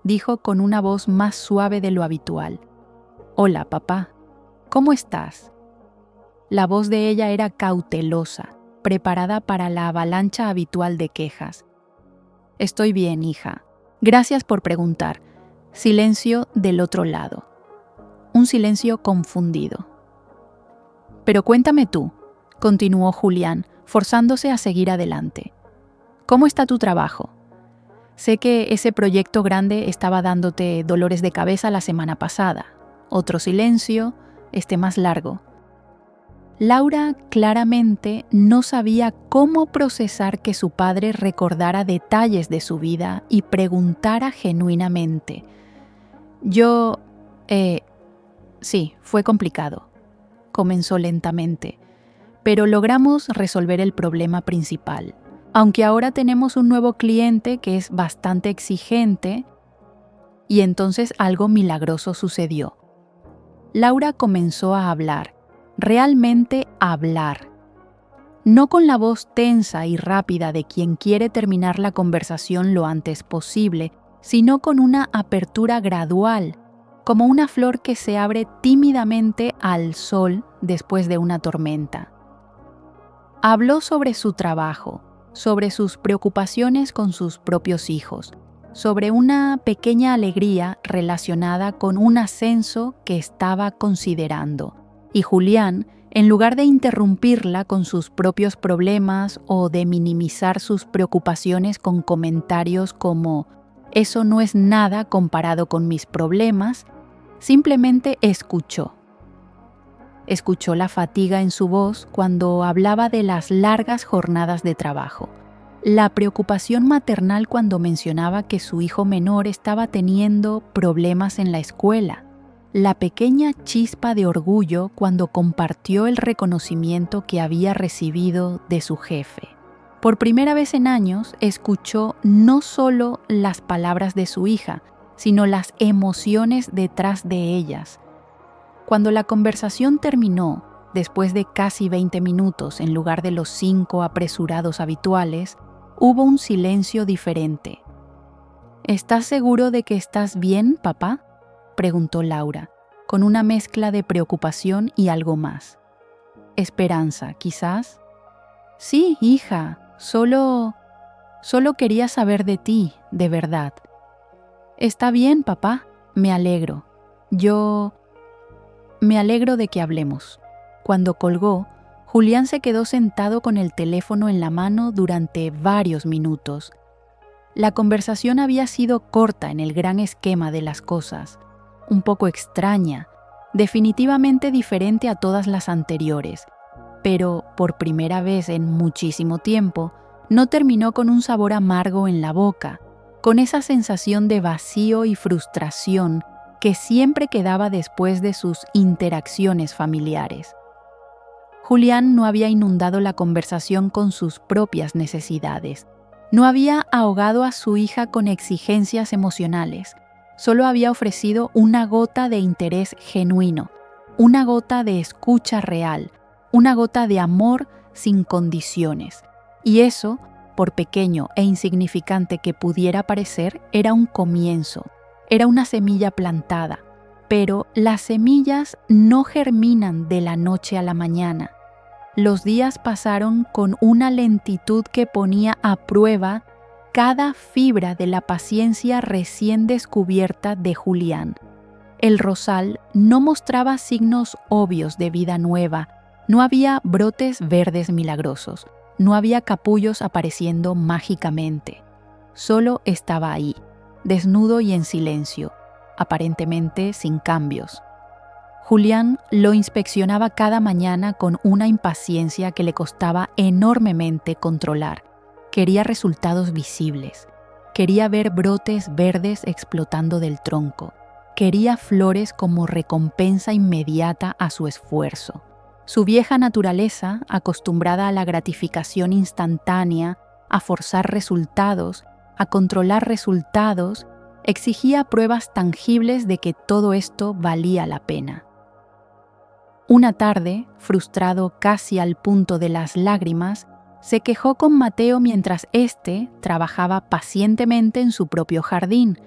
dijo con una voz más suave de lo habitual. «Hola, papá. ¿Cómo estás?» La voz de ella era cautelosa, preparada para la avalancha habitual de quejas. «Estoy bien, hija. Gracias por preguntar». Silencio del otro lado. Un silencio confundido. «Pero cuéntame tú», continuó Julián, forzándose a seguir adelante. «¿Cómo está tu trabajo? Sé que ese proyecto grande estaba dándote dolores de cabeza la semana pasada». Otro silencio, más largo. Laura claramente no sabía cómo procesar que su padre recordara detalles de su vida y preguntara genuinamente. Sí, fue complicado. Comenzó lentamente, pero logramos resolver el problema principal. Aunque ahora tenemos un nuevo cliente que es bastante exigente, y entonces algo milagroso sucedió. Laura comenzó a hablar, realmente hablar. No con la voz tensa y rápida de quien quiere terminar la conversación lo antes posible, sino con una apertura gradual, como una flor que se abre tímidamente al sol después de una tormenta. Habló sobre su trabajo, sobre sus preocupaciones con sus propios hijos, sobre una pequeña alegría relacionada con un ascenso que estaba considerando. Y Julián, en lugar de interrumpirla con sus propios problemas o de minimizar sus preocupaciones con comentarios como «eso no es nada comparado con mis problemas», simplemente escuchó. Escuchó la fatiga en su voz cuando hablaba de las largas jornadas de trabajo, la preocupación maternal cuando mencionaba que su hijo menor estaba teniendo problemas en la escuela, la pequeña chispa de orgullo cuando compartió el reconocimiento que había recibido de su jefe. Por primera vez en años, escuchó no solo las palabras de su hija, sino las emociones detrás de ellas. Cuando la conversación terminó, después de casi 20 minutos en lugar de los 5 apresurados habituales, hubo un silencio diferente. «¿Estás seguro de que estás bien, papá?», preguntó Laura, con una mezcla de preocupación y algo más. Esperanza, quizás. «Sí, hija, solo quería saber de ti, de verdad». «Está bien, papá, me alegro. Me alegro de que hablemos». Cuando colgó, Julián se quedó sentado con el teléfono en la mano durante varios minutos. La conversación había sido corta en el gran esquema de las cosas, un poco extraña, definitivamente diferente a todas las anteriores, pero por primera vez en muchísimo tiempo, no terminó con un sabor amargo en la boca, con esa sensación de vacío y frustración que siempre quedaba después de sus interacciones familiares. Julián no había inundado la conversación con sus propias necesidades, no había ahogado a su hija con exigencias emocionales, solo había ofrecido una gota de interés genuino, una gota de escucha real, una gota de amor sin condiciones. Y eso, por pequeño e insignificante que pudiera parecer, era un comienzo, era una semilla plantada. Pero las semillas no germinan de la noche a la mañana. Los días pasaron con una lentitud que ponía a prueba cada fibra de la paciencia recién descubierta de Julián. El rosal no mostraba signos obvios de vida nueva, no había brotes verdes milagrosos, no había capullos apareciendo mágicamente. Solo estaba ahí, desnudo y en silencio, aparentemente sin cambios. Julián lo inspeccionaba cada mañana con una impaciencia que le costaba enormemente controlar. Quería resultados visibles. Quería ver brotes verdes explotando del tronco. Quería flores como recompensa inmediata a su esfuerzo. Su vieja naturaleza, acostumbrada a la gratificación instantánea, a forzar resultados, a controlar resultados, exigía pruebas tangibles de que todo esto valía la pena. Una tarde, frustrado casi al punto de las lágrimas, se quejó con Mateo mientras éste trabajaba pacientemente en su propio jardín.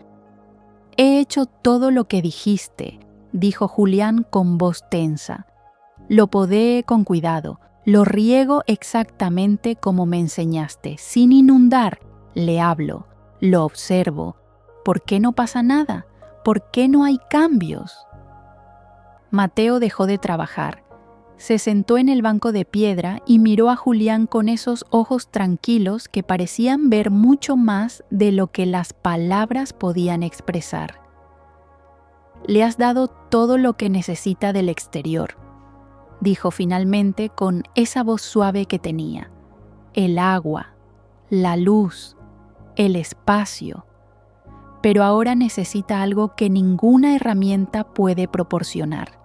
«He hecho todo lo que dijiste», dijo Julián con voz tensa. «Lo podé con cuidado, lo riego exactamente como me enseñaste, sin inundar. Le hablo, lo observo. ¿Por qué no pasa nada? ¿Por qué no hay cambios?». Mateo dejó de trabajar. Se sentó en el banco de piedra y miró a Julián con esos ojos tranquilos que parecían ver mucho más de lo que las palabras podían expresar. Le has dado todo lo que necesita del exterior, dijo finalmente con esa voz suave que tenía. El agua, la luz, el espacio. Pero ahora necesita algo que ninguna herramienta puede proporcionar.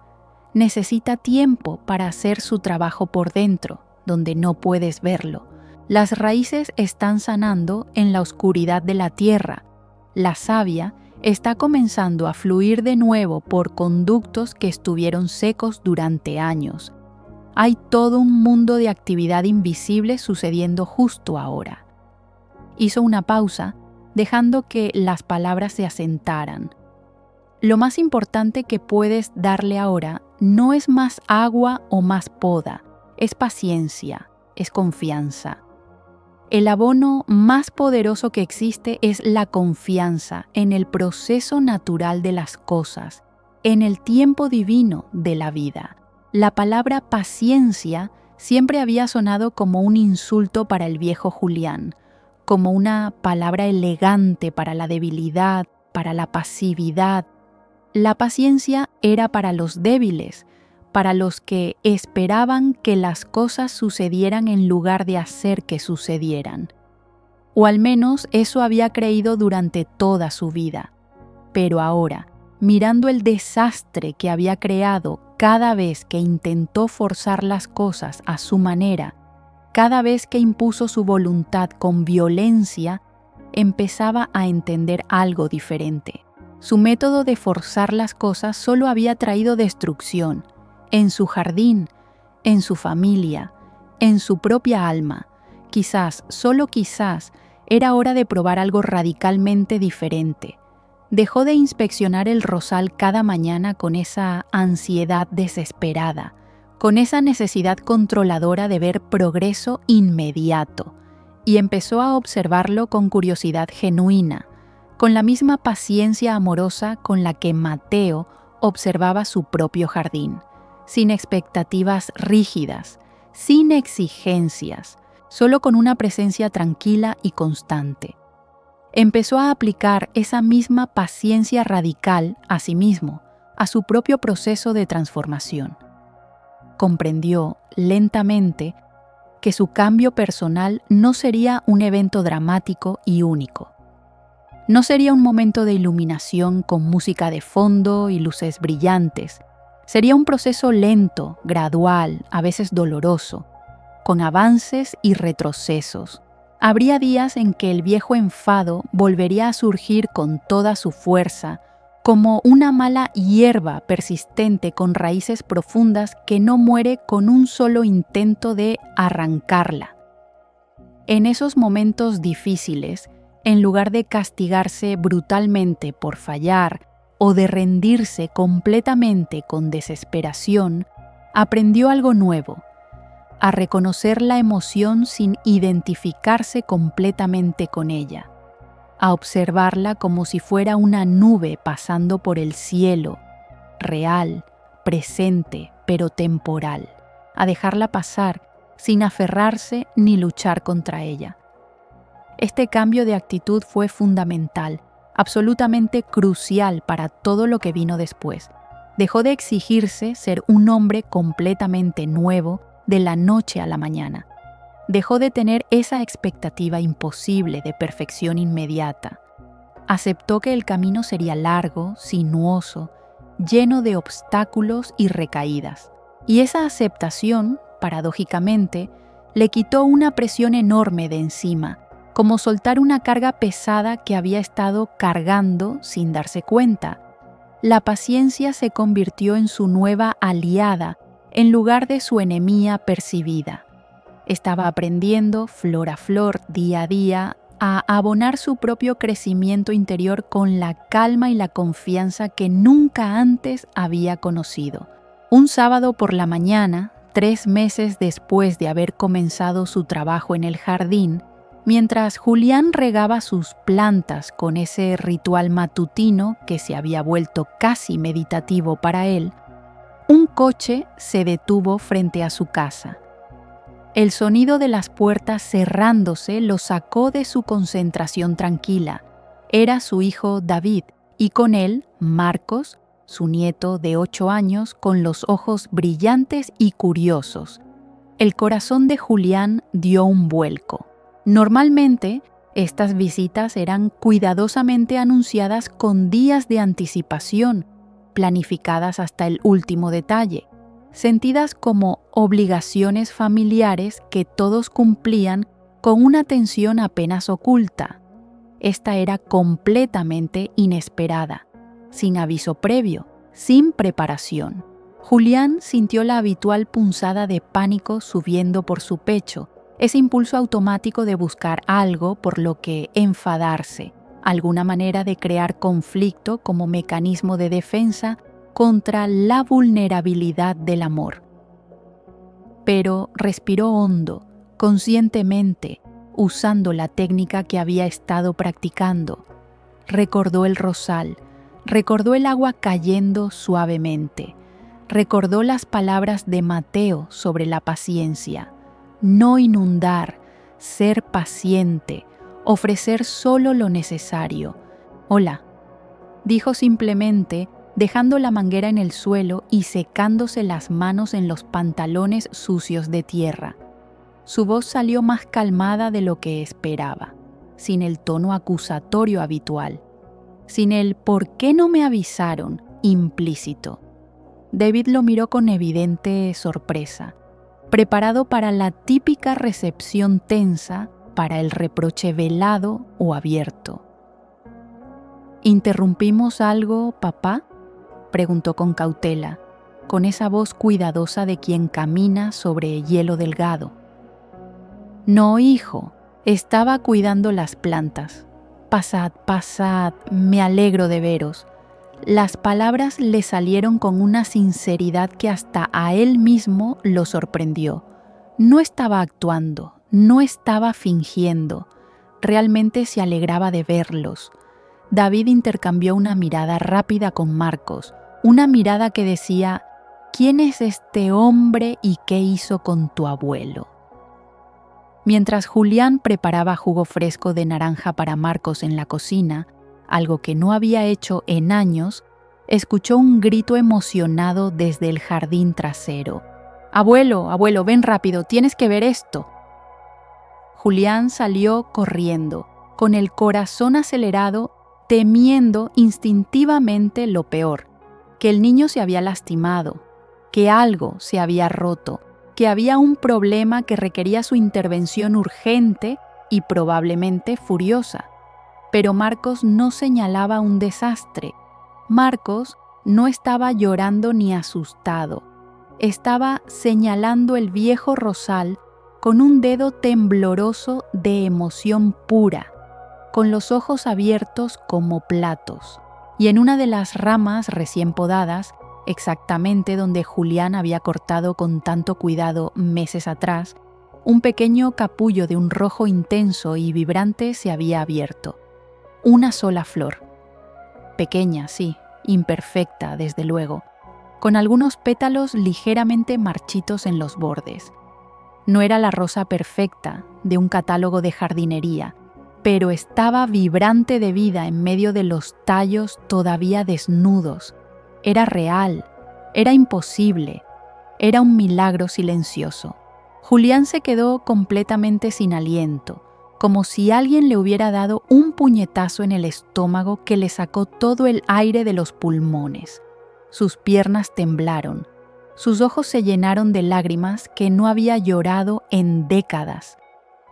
Necesita tiempo para hacer su trabajo por dentro, donde no puedes verlo. Las raíces están sanando en la oscuridad de la tierra. La savia está comenzando a fluir de nuevo por conductos que estuvieron secos durante años. Hay todo un mundo de actividad invisible sucediendo justo ahora. Hizo una pausa, dejando que las palabras se asentaran. Lo más importante que puedes darle ahora no es más agua o más poda, es paciencia, es confianza. El abono más poderoso que existe es la confianza en el proceso natural de las cosas, en el tiempo divino de la vida. La palabra paciencia siempre había sonado como un insulto para el viejo Julián, como una palabra elegante para la debilidad, para la pasividad. La paciencia era para los débiles, para los que esperaban que las cosas sucedieran en lugar de hacer que sucedieran. O al menos eso había creído durante toda su vida. Pero ahora, mirando el desastre que había creado cada vez que intentó forzar las cosas a su manera, cada vez que impuso su voluntad con violencia, empezaba a entender algo diferente. Su método de forzar las cosas solo había traído destrucción, en su jardín, en su familia, en su propia alma. Quizás, solo quizás, era hora de probar algo radicalmente diferente. Dejó de inspeccionar el rosal cada mañana con esa ansiedad desesperada, con esa necesidad controladora de ver progreso inmediato, y empezó a observarlo con curiosidad genuina, con la misma paciencia amorosa con la que Mateo observaba su propio jardín, sin expectativas rígidas, sin exigencias, solo con una presencia tranquila y constante. Empezó a aplicar esa misma paciencia radical a sí mismo, a su propio proceso de transformación. Comprendió lentamente que su cambio personal no sería un evento dramático y único. No sería un momento de iluminación con música de fondo y luces brillantes. Sería un proceso lento, gradual, a veces doloroso, con avances y retrocesos. Habría días en que el viejo enfado volvería a surgir con toda su fuerza, como una mala hierba persistente con raíces profundas que no muere con un solo intento de arrancarla. En esos momentos difíciles, en lugar de castigarse brutalmente por fallar o de rendirse completamente con desesperación, aprendió algo nuevo: a reconocer la emoción sin identificarse completamente con ella, a observarla como si fuera una nube pasando por el cielo, real, presente, pero temporal, a dejarla pasar sin aferrarse ni luchar contra ella. Este cambio de actitud fue fundamental, absolutamente crucial para todo lo que vino después. Dejó de exigirse ser un hombre completamente nuevo de la noche a la mañana. Dejó de tener esa expectativa imposible de perfección inmediata. Aceptó que el camino sería largo, sinuoso, lleno de obstáculos y recaídas. Y esa aceptación, paradójicamente, le quitó una presión enorme de encima, como soltar una carga pesada que había estado cargando sin darse cuenta. La paciencia se convirtió en su nueva aliada en lugar de su enemiga percibida. Estaba aprendiendo, flor a flor, día a día, a abonar su propio crecimiento interior con la calma y la confianza que nunca antes había conocido. Un sábado por la mañana, 3 meses después de haber comenzado su trabajo en el jardín, mientras Julián regaba sus plantas con ese ritual matutino que se había vuelto casi meditativo para él, un coche se detuvo frente a su casa. El sonido de las puertas cerrándose lo sacó de su concentración tranquila. Era su hijo David y con él Marcos, su nieto de 8 años con los ojos brillantes y curiosos. El corazón de Julián dio un vuelco. Normalmente, estas visitas eran cuidadosamente anunciadas con días de anticipación, planificadas hasta el último detalle, sentidas como obligaciones familiares que todos cumplían con una atención apenas oculta. Esta era completamente inesperada, sin aviso previo, sin preparación. Julián sintió la habitual punzada de pánico subiendo por su pecho, ese impulso automático de buscar algo por lo que enfadarse, alguna manera de crear conflicto como mecanismo de defensa contra la vulnerabilidad del amor. Pero respiró hondo, conscientemente, usando la técnica que había estado practicando. Recordó el rosal, recordó el agua cayendo suavemente, recordó las palabras de Mateo sobre la paciencia: no inundar, ser paciente, ofrecer solo lo necesario. «Hola», dijo simplemente, dejando la manguera en el suelo y secándose las manos en los pantalones sucios de tierra. Su voz salió más calmada de lo que esperaba, sin el tono acusatorio habitual, sin el «¿por qué no me avisaron?» implícito. David lo miró con evidente sorpresa, preparado para la típica recepción tensa, para el reproche velado o abierto. «¿Interrumpimos algo, papá?», preguntó con cautela, con esa voz cuidadosa de quien camina sobre hielo delgado. «No, hijo, estaba cuidando las plantas. Pasad, pasad, me alegro de veros». Las palabras le salieron con una sinceridad que hasta a él mismo lo sorprendió. No estaba actuando, no estaba fingiendo, realmente se alegraba de verlos. David intercambió una mirada rápida con Marcos, una mirada que decía: «¿Quién es este hombre y qué hizo con tu abuelo?». Mientras Julián preparaba jugo fresco de naranja para Marcos en la cocina, algo que no había hecho en años, escuchó un grito emocionado desde el jardín trasero. «Abuelo, abuelo, ven rápido, tienes que ver esto». Julián salió corriendo, con el corazón acelerado, temiendo instintivamente lo peor, que el niño se había lastimado, que algo se había roto, que había un problema que requería su intervención urgente y probablemente furiosa. Pero Marcos no señalaba un desastre. Marcos no estaba llorando ni asustado. Estaba señalando el viejo rosal con un dedo tembloroso de emoción pura, con los ojos abiertos como platos. Y en una de las ramas recién podadas, exactamente donde Julián había cortado con tanto cuidado meses atrás, un pequeño capullo de un rojo intenso y vibrante se había abierto. Una sola flor. Pequeña, sí, imperfecta, desde luego, con algunos pétalos ligeramente marchitos en los bordes. No era la rosa perfecta de un catálogo de jardinería, pero estaba vibrante de vida en medio de los tallos todavía desnudos. Era real, era imposible, era un milagro silencioso. Julián se quedó completamente sin aliento, como si alguien le hubiera dado un puñetazo en el estómago que le sacó todo el aire de los pulmones. Sus piernas temblaron, sus ojos se llenaron de lágrimas que no había llorado en décadas.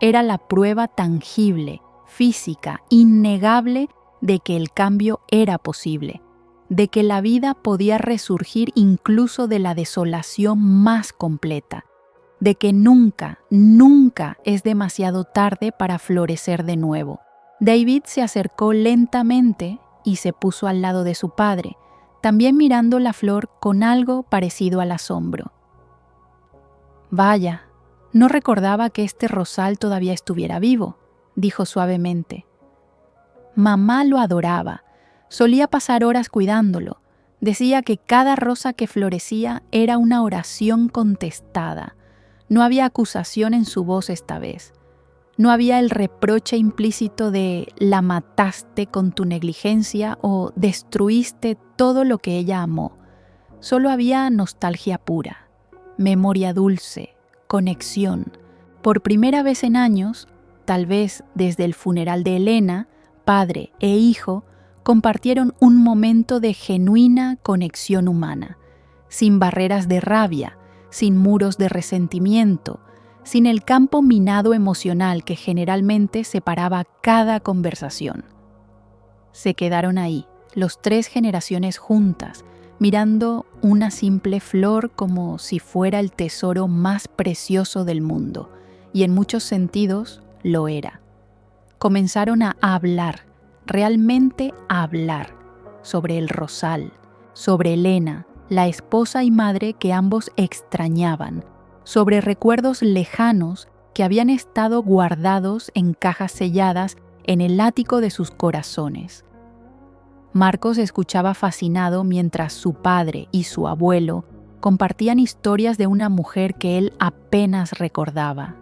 Era la prueba tangible, física, innegable de que el cambio era posible, de que la vida podía resurgir incluso de la desolación más completa, de que nunca, nunca es demasiado tarde para florecer de nuevo. David se acercó lentamente y se puso al lado de su padre, también mirando la flor con algo parecido al asombro. «Vaya, no recordaba que este rosal todavía estuviera vivo», dijo suavemente. «Mamá lo adoraba, solía pasar horas cuidándolo. Decía que cada rosa que florecía era una oración contestada. No había acusación en su voz esta vez. No había el reproche implícito de la mataste con tu negligencia o destruiste todo lo que ella amó. Solo había nostalgia pura, memoria dulce, conexión. Por primera vez en años, tal vez desde el funeral de Elena, padre e hijo compartieron un momento de genuina conexión humana, sin barreras de rabia, sin muros de resentimiento, sin el campo minado emocional que generalmente separaba cada conversación. Se quedaron ahí, los 3 generaciones juntas, mirando una simple flor como si fuera el tesoro más precioso del mundo, y en muchos sentidos lo era. Comenzaron a hablar, realmente a hablar, sobre el rosal, sobre Elena, la esposa y madre que ambos extrañaban, sobre recuerdos lejanos que habían estado guardados en cajas selladas en el ático de sus corazones. Marcos escuchaba fascinado mientras su padre y su abuelo compartían historias de una mujer que él apenas recordaba.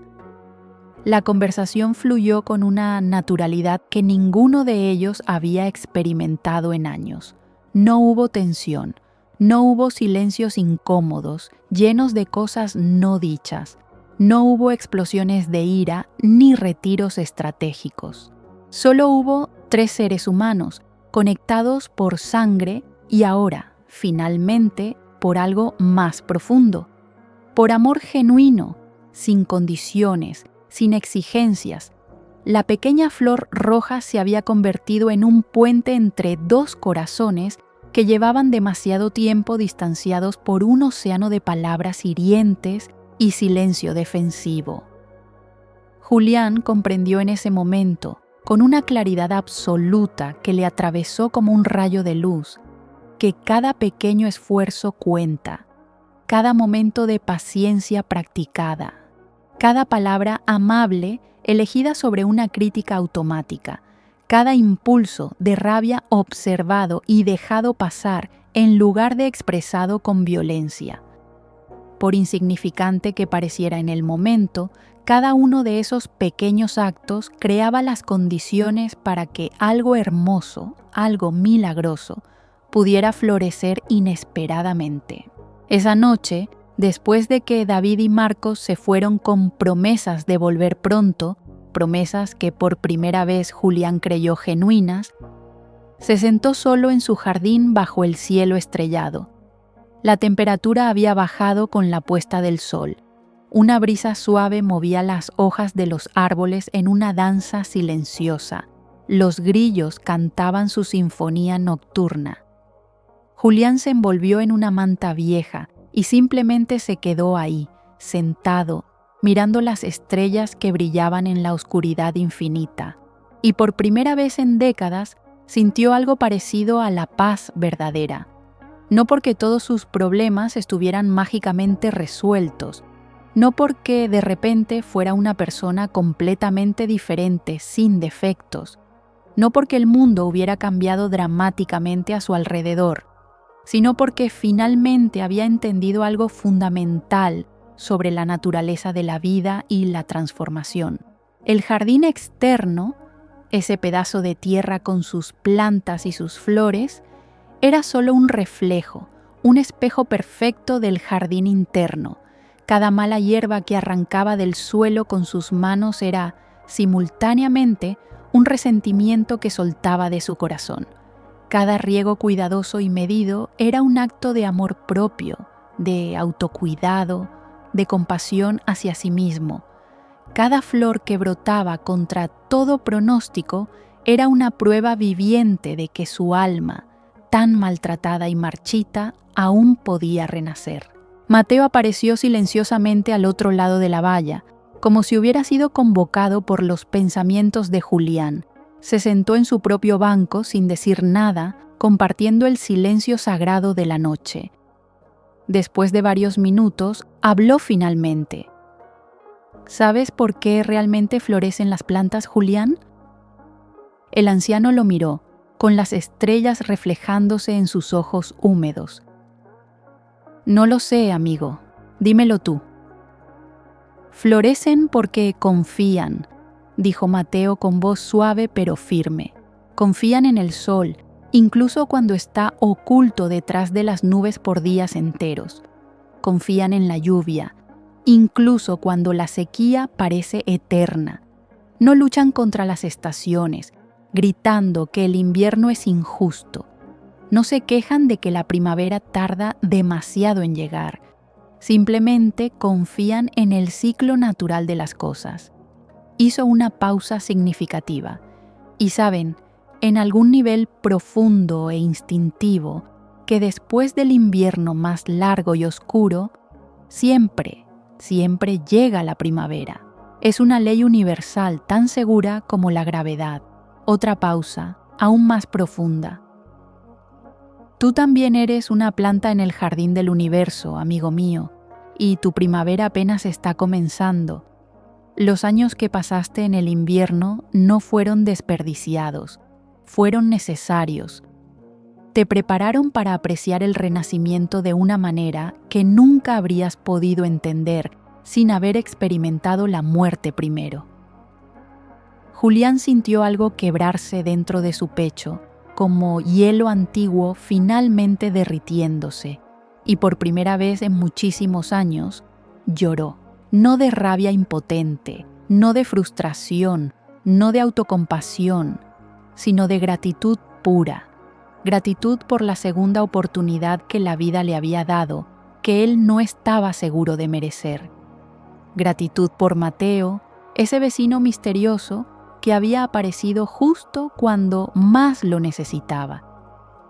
La conversación fluyó con una naturalidad que ninguno de ellos había experimentado en años. No hubo tensión, no hubo silencios incómodos, llenos de cosas no dichas. No hubo explosiones de ira ni retiros estratégicos. Solo hubo 3 seres humanos, conectados por sangre y ahora, finalmente, por algo más profundo. Por amor genuino, sin condiciones, sin exigencias. La pequeña flor roja se había convertido en un puente entre 2 corazones que llevaban demasiado tiempo distanciados por un océano de palabras hirientes y silencio defensivo. Julián comprendió en ese momento, con una claridad absoluta que le atravesó como un rayo de luz, que cada pequeño esfuerzo cuenta, cada momento de paciencia practicada, cada palabra amable elegida sobre una crítica automática, cada impulso de rabia observado y dejado pasar en lugar de expresado con violencia. Por insignificante que pareciera en el momento, cada uno de esos pequeños actos creaba las condiciones para que algo hermoso, algo milagroso, pudiera florecer inesperadamente. Esa noche, después de que David y Marcos se fueron con promesas de volver pronto, promesas que por primera vez Julián creyó genuinas, se sentó solo en su jardín bajo el cielo estrellado. La temperatura había bajado con la puesta del sol. Una brisa suave movía las hojas de los árboles en una danza silenciosa. Los grillos cantaban su sinfonía nocturna. Julián se envolvió en una manta vieja y simplemente se quedó ahí, sentado, mirando las estrellas que brillaban en la oscuridad infinita. Y por primera vez en décadas sintió algo parecido a la paz verdadera. No porque todos sus problemas estuvieran mágicamente resueltos, no porque de repente fuera una persona completamente diferente, sin defectos, no porque el mundo hubiera cambiado dramáticamente a su alrededor, sino porque finalmente había entendido algo fundamental sobre la naturaleza de la vida y la transformación. El jardín externo, ese pedazo de tierra con sus plantas y sus flores, era solo un reflejo, un espejo perfecto del jardín interno. Cada mala hierba que arrancaba del suelo con sus manos era, simultáneamente, un resentimiento que soltaba de su corazón. Cada riego cuidadoso y medido era un acto de amor propio, de autocuidado, de compasión hacia sí mismo. Cada flor que brotaba contra todo pronóstico era una prueba viviente de que su alma, tan maltratada y marchita, aún podía renacer. Mateo apareció silenciosamente al otro lado de la valla, como si hubiera sido convocado por los pensamientos de Julián. Se sentó en su propio banco sin decir nada, compartiendo el silencio sagrado de la noche. Después de varios minutos, habló finalmente. ¿Sabes por qué realmente florecen las plantas, Julián? El anciano lo miró, con las estrellas reflejándose en sus ojos húmedos. No lo sé, amigo. Dímelo tú. Florecen porque confían, dijo Mateo con voz suave pero firme. Confían en el sol, incluso cuando está oculto detrás de las nubes por días enteros. Confían en la lluvia, incluso cuando la sequía parece eterna. No luchan contra las estaciones, gritando que el invierno es injusto. No se quejan de que la primavera tarda demasiado en llegar. Simplemente confían en el ciclo natural de las cosas. Hizo una pausa significativa. Y saben, en algún nivel profundo e instintivo, que después del invierno más largo y oscuro, siempre llega la primavera. Es una ley universal tan segura como la gravedad. Otra pausa, aún más profunda. Tú también eres una planta en el jardín del universo, amigo mío, y tu primavera apenas está comenzando. Los años que pasaste en el invierno no fueron desperdiciados, fueron necesarios. Te prepararon para apreciar el renacimiento de una manera que nunca habrías podido entender sin haber experimentado la muerte primero. Julián sintió algo quebrarse dentro de su pecho, como hielo antiguo finalmente derritiéndose, y por primera vez en muchísimos años, lloró. No de rabia impotente, no de frustración, no de autocompasión, sino de gratitud pura. Gratitud por la segunda oportunidad que la vida le había dado, que él no estaba seguro de merecer. Gratitud por Mateo, ese vecino misterioso que había aparecido justo cuando más lo necesitaba,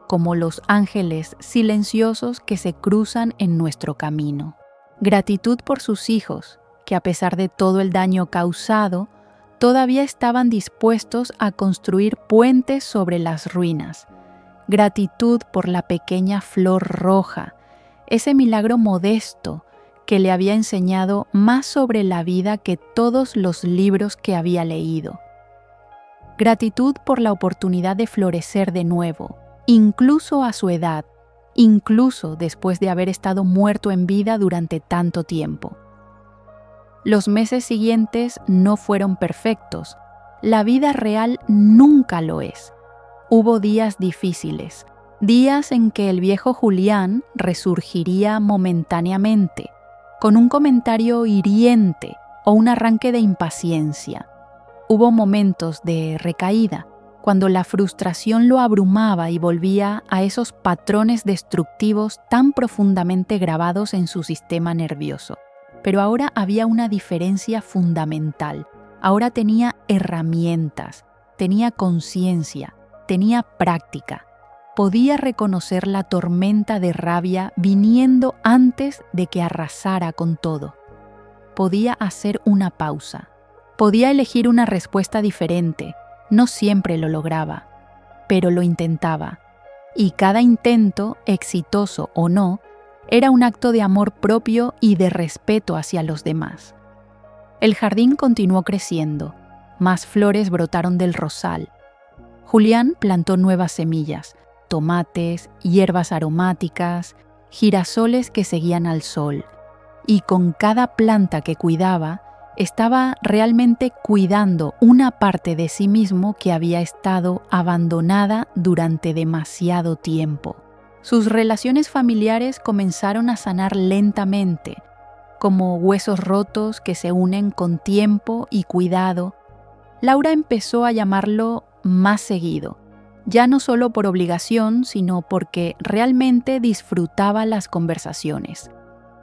como los ángeles silenciosos que se cruzan en nuestro camino. Gratitud por sus hijos, que a pesar de todo el daño causado, todavía estaban dispuestos a construir puentes sobre las ruinas. Gratitud por la pequeña flor roja, ese milagro modesto que le había enseñado más sobre la vida que todos los libros que había leído. Gratitud por la oportunidad de florecer de nuevo, incluso a su edad, incluso después de haber estado muerto en vida durante tanto tiempo. Los meses siguientes no fueron perfectos. La vida real nunca lo es. Hubo días difíciles, días en que el viejo Julián resurgiría momentáneamente, con un comentario hiriente o un arranque de impaciencia. Hubo momentos de recaída, cuando la frustración lo abrumaba y volvía a esos patrones destructivos tan profundamente grabados en su sistema nervioso. Pero ahora había una diferencia fundamental. Ahora tenía herramientas, tenía conciencia, tenía práctica. Podía reconocer la tormenta de rabia viniendo antes de que arrasara con todo. Podía hacer una pausa. Podía elegir una respuesta diferente. No siempre lo lograba, pero lo intentaba. Y cada intento, exitoso o no, era un acto de amor propio y de respeto hacia los demás. El jardín continuó creciendo. Más flores brotaron del rosal. Julián plantó nuevas semillas, tomates, hierbas aromáticas, girasoles que seguían al sol. Y con cada planta que cuidaba, estaba realmente cuidando una parte de sí mismo que había estado abandonada durante demasiado tiempo. Sus relaciones familiares comenzaron a sanar lentamente, como huesos rotos que se unen con tiempo y cuidado. Laura empezó a llamarlo más seguido, ya no solo por obligación, sino porque realmente disfrutaba las conversaciones.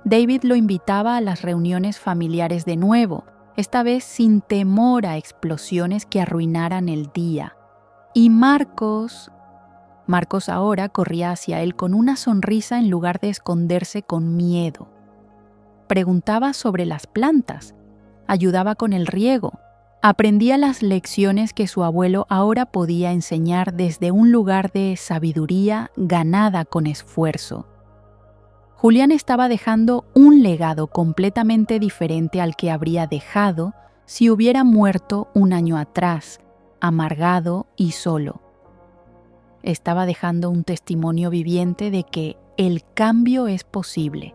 David lo invitaba a las reuniones familiares de nuevo, esta vez sin temor a explosiones que arruinaran el día. Y Marcos ahora corría hacia él con una sonrisa en lugar de esconderse con miedo. Preguntaba sobre las plantas, ayudaba con el riego, aprendía las lecciones que su abuelo ahora podía enseñar desde un lugar de sabiduría ganada con esfuerzo. Julián estaba dejando un legado completamente diferente al que habría dejado si hubiera muerto un año atrás, amargado y solo. Estaba dejando un testimonio viviente de que el cambio es posible,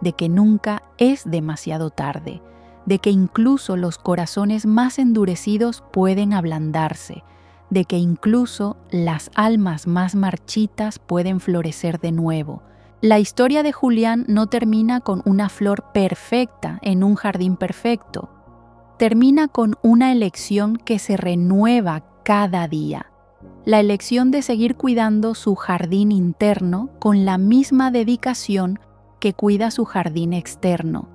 de que nunca es demasiado tarde, de que incluso los corazones más endurecidos pueden ablandarse, de que incluso las almas más marchitas pueden florecer de nuevo. La historia de Julián no termina con una flor perfecta en un jardín perfecto. Termina con una elección que se renueva cada día. La elección de seguir cuidando su jardín interno con la misma dedicación que cuida su jardín externo.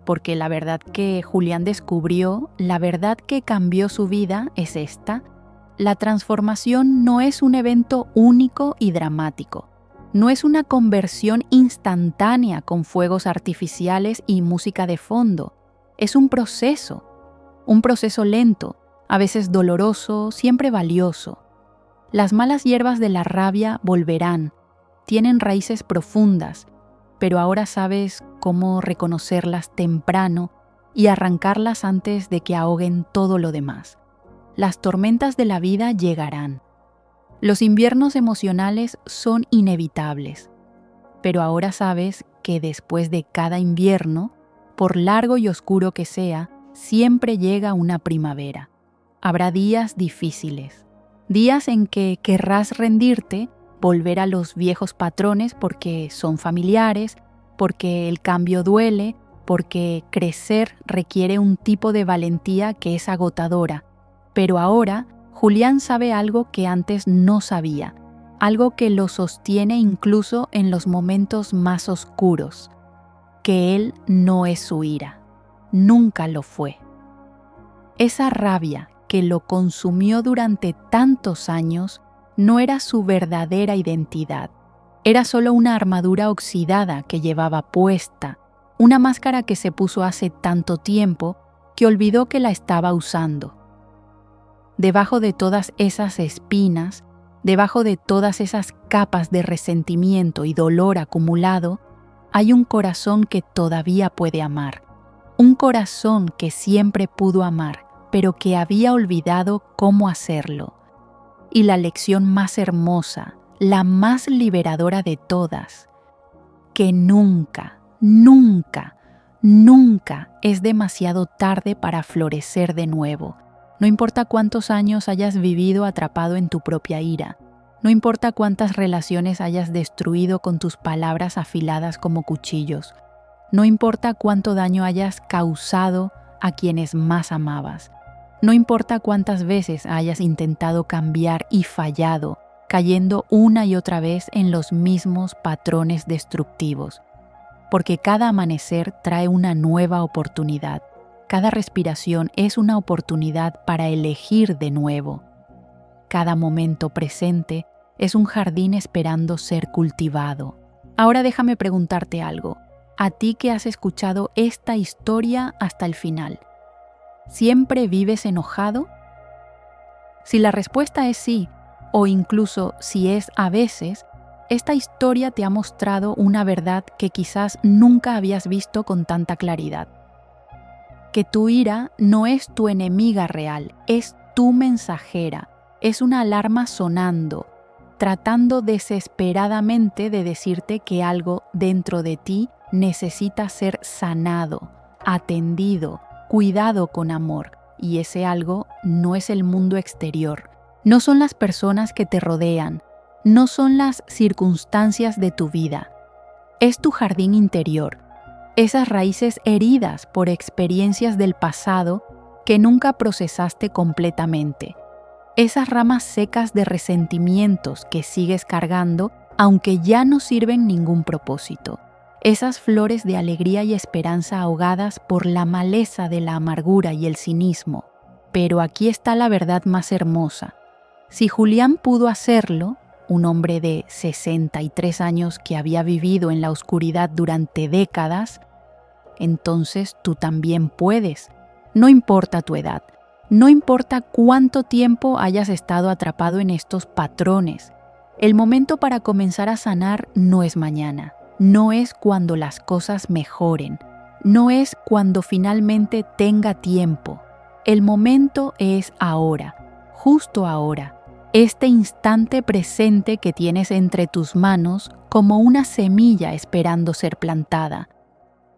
Porque la verdad que Julián descubrió, la verdad que cambió su vida es esta: la transformación no es un evento único y dramático. No es una conversión instantánea con fuegos artificiales y música de fondo. Es un proceso lento, a veces doloroso, siempre valioso. Las malas hierbas de la rabia volverán, tienen raíces profundas, pero ahora sabes cómo reconocerlas temprano y arrancarlas antes de que ahoguen todo lo demás. Las tormentas de la vida llegarán. Los inviernos emocionales son inevitables, pero ahora sabes que después de cada invierno, por largo y oscuro que sea, siempre llega una primavera. Habrá días difíciles, días en que querrás rendirte, volver a los viejos patrones porque son familiares, porque el cambio duele, porque crecer requiere un tipo de valentía que es agotadora. Pero ahora Julián sabe algo que antes no sabía, algo que lo sostiene incluso en los momentos más oscuros, que él no es su ira, nunca lo fue. Esa rabia que lo consumió durante tantos años no era su verdadera identidad, era solo una armadura oxidada que llevaba puesta, una máscara que se puso hace tanto tiempo que olvidó que la estaba usando. Debajo de todas esas espinas, debajo de todas esas capas de resentimiento y dolor acumulado, hay un corazón que todavía puede amar, un corazón que siempre pudo amar, pero que había olvidado cómo hacerlo. Y la lección más hermosa, la más liberadora de todas, que nunca, nunca, nunca es demasiado tarde para florecer de nuevo. No importa cuántos años hayas vivido atrapado en tu propia ira, no importa cuántas relaciones hayas destruido con tus palabras afiladas como cuchillos, no importa cuánto daño hayas causado a quienes más amabas, no importa cuántas veces hayas intentado cambiar y fallado, cayendo una y otra vez en los mismos patrones destructivos, porque cada amanecer trae una nueva oportunidad. Cada respiración es una oportunidad para elegir de nuevo. Cada momento presente es un jardín esperando ser cultivado. Ahora déjame preguntarte algo. A ti que has escuchado esta historia hasta el final, ¿siempre vives enojado? Si la respuesta es sí, o incluso si es a veces, esta historia te ha mostrado una verdad que quizás nunca habías visto con tanta claridad. Que tu ira no es tu enemiga real, es tu mensajera, es una alarma sonando, tratando desesperadamente de decirte que algo dentro de ti necesita ser sanado, atendido, cuidado con amor, y ese algo no es el mundo exterior, no son las personas que te rodean, no son las circunstancias de tu vida, es tu jardín interior. Esas raíces heridas por experiencias del pasado que nunca procesaste completamente. Esas ramas secas de resentimientos que sigues cargando aunque ya no sirven ningún propósito. Esas flores de alegría y esperanza ahogadas por la maleza de la amargura y el cinismo. Pero aquí está la verdad más hermosa. Si Julián pudo hacerlo, un hombre de 63 años que había vivido en la oscuridad durante décadas, entonces tú también puedes. No importa tu edad, no importa cuánto tiempo hayas estado atrapado en estos patrones. El momento para comenzar a sanar no es mañana, no es cuando las cosas mejoren, no es cuando finalmente tenga tiempo. El momento es ahora, justo ahora. Este instante presente que tienes entre tus manos como una semilla esperando ser plantada,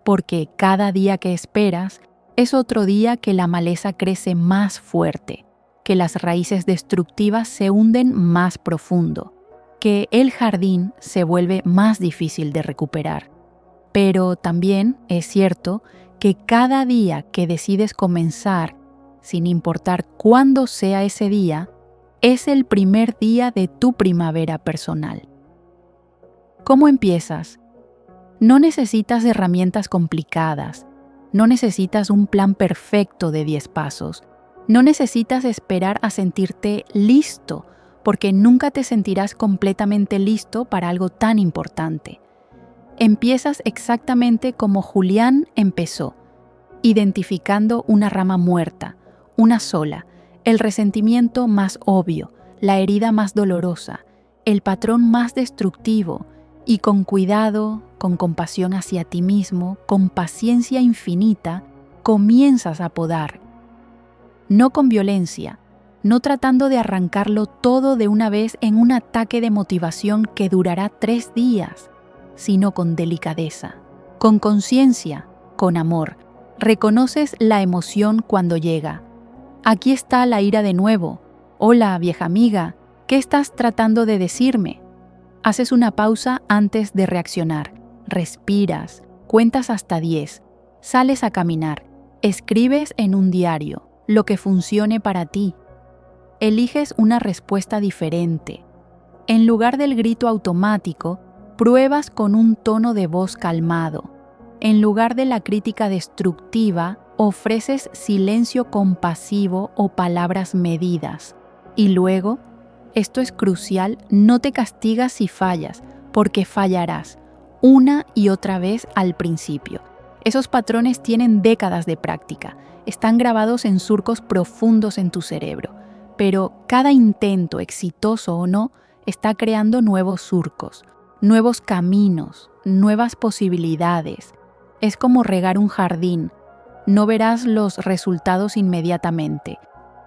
porque cada día que esperas, Es otro día que la maleza crece más fuerte, que las raíces destructivas se hunden más profundo, que el jardín se vuelve más difícil de recuperar. Pero también es cierto que cada día que decides comenzar, sin importar cuándo sea ese día, es el primer día de tu primavera personal. ¿Cómo empiezas? No necesitas herramientas complicadas, no necesitas un plan perfecto de 10 pasos, no necesitas esperar a sentirte listo, porque nunca te sentirás completamente listo para algo tan importante. Empiezas exactamente como Julián empezó, identificando una rama muerta, una sola, el resentimiento más obvio, la herida más dolorosa, el patrón más destructivo, y con cuidado, con compasión hacia ti mismo, con paciencia infinita, comienzas a podar. No con violencia, no tratando de arrancarlo todo de una vez en un ataque de motivación que durará 3 días, sino con delicadeza, con conciencia, con amor. Reconoces la emoción cuando llega. Aquí está la ira de nuevo. Hola, vieja amiga, ¿qué estás tratando de decirme? Haces una pausa antes de reaccionar. Respiras, cuentas hasta 10, sales a caminar, escribes en un diario lo que funcione para ti. Eliges una respuesta diferente. En lugar del grito automático, pruebas con un tono de voz calmado. En lugar de la crítica destructiva, ofreces silencio compasivo o palabras medidas. Y luego, esto es crucial, no te castigas si fallas, porque fallarás una y otra vez al principio. Esos patrones tienen décadas de práctica, están grabados en surcos profundos en tu cerebro, pero cada intento, exitoso o no, está creando nuevos surcos, nuevos caminos, nuevas posibilidades. Es como regar un jardín. No verás los resultados inmediatamente,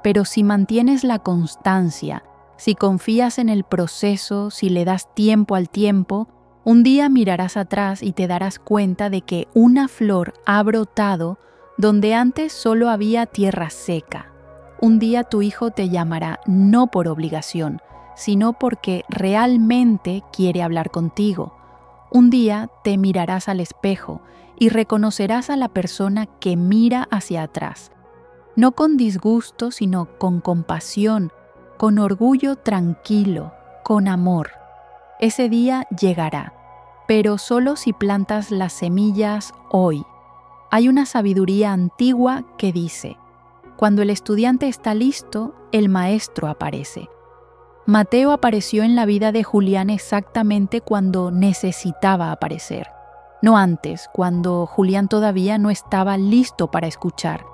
pero si mantienes la constancia, si confías en el proceso, si le das tiempo al tiempo, un día mirarás atrás y te darás cuenta de que una flor ha brotado donde antes solo había tierra seca. Un día tu hijo te llamará no por obligación, sino porque realmente quiere hablar contigo. Un día te mirarás al espejo y reconocerás a la persona que mira hacia atrás, no con disgusto, sino con compasión, con orgullo tranquilo, con amor. Ese día llegará, pero solo si plantas las semillas hoy. Hay una sabiduría antigua que dice: cuando el estudiante está listo, el maestro aparece. Mateo apareció en la vida de Julián exactamente cuando necesitaba aparecer, no antes, cuando Julián todavía no estaba listo para escuchar.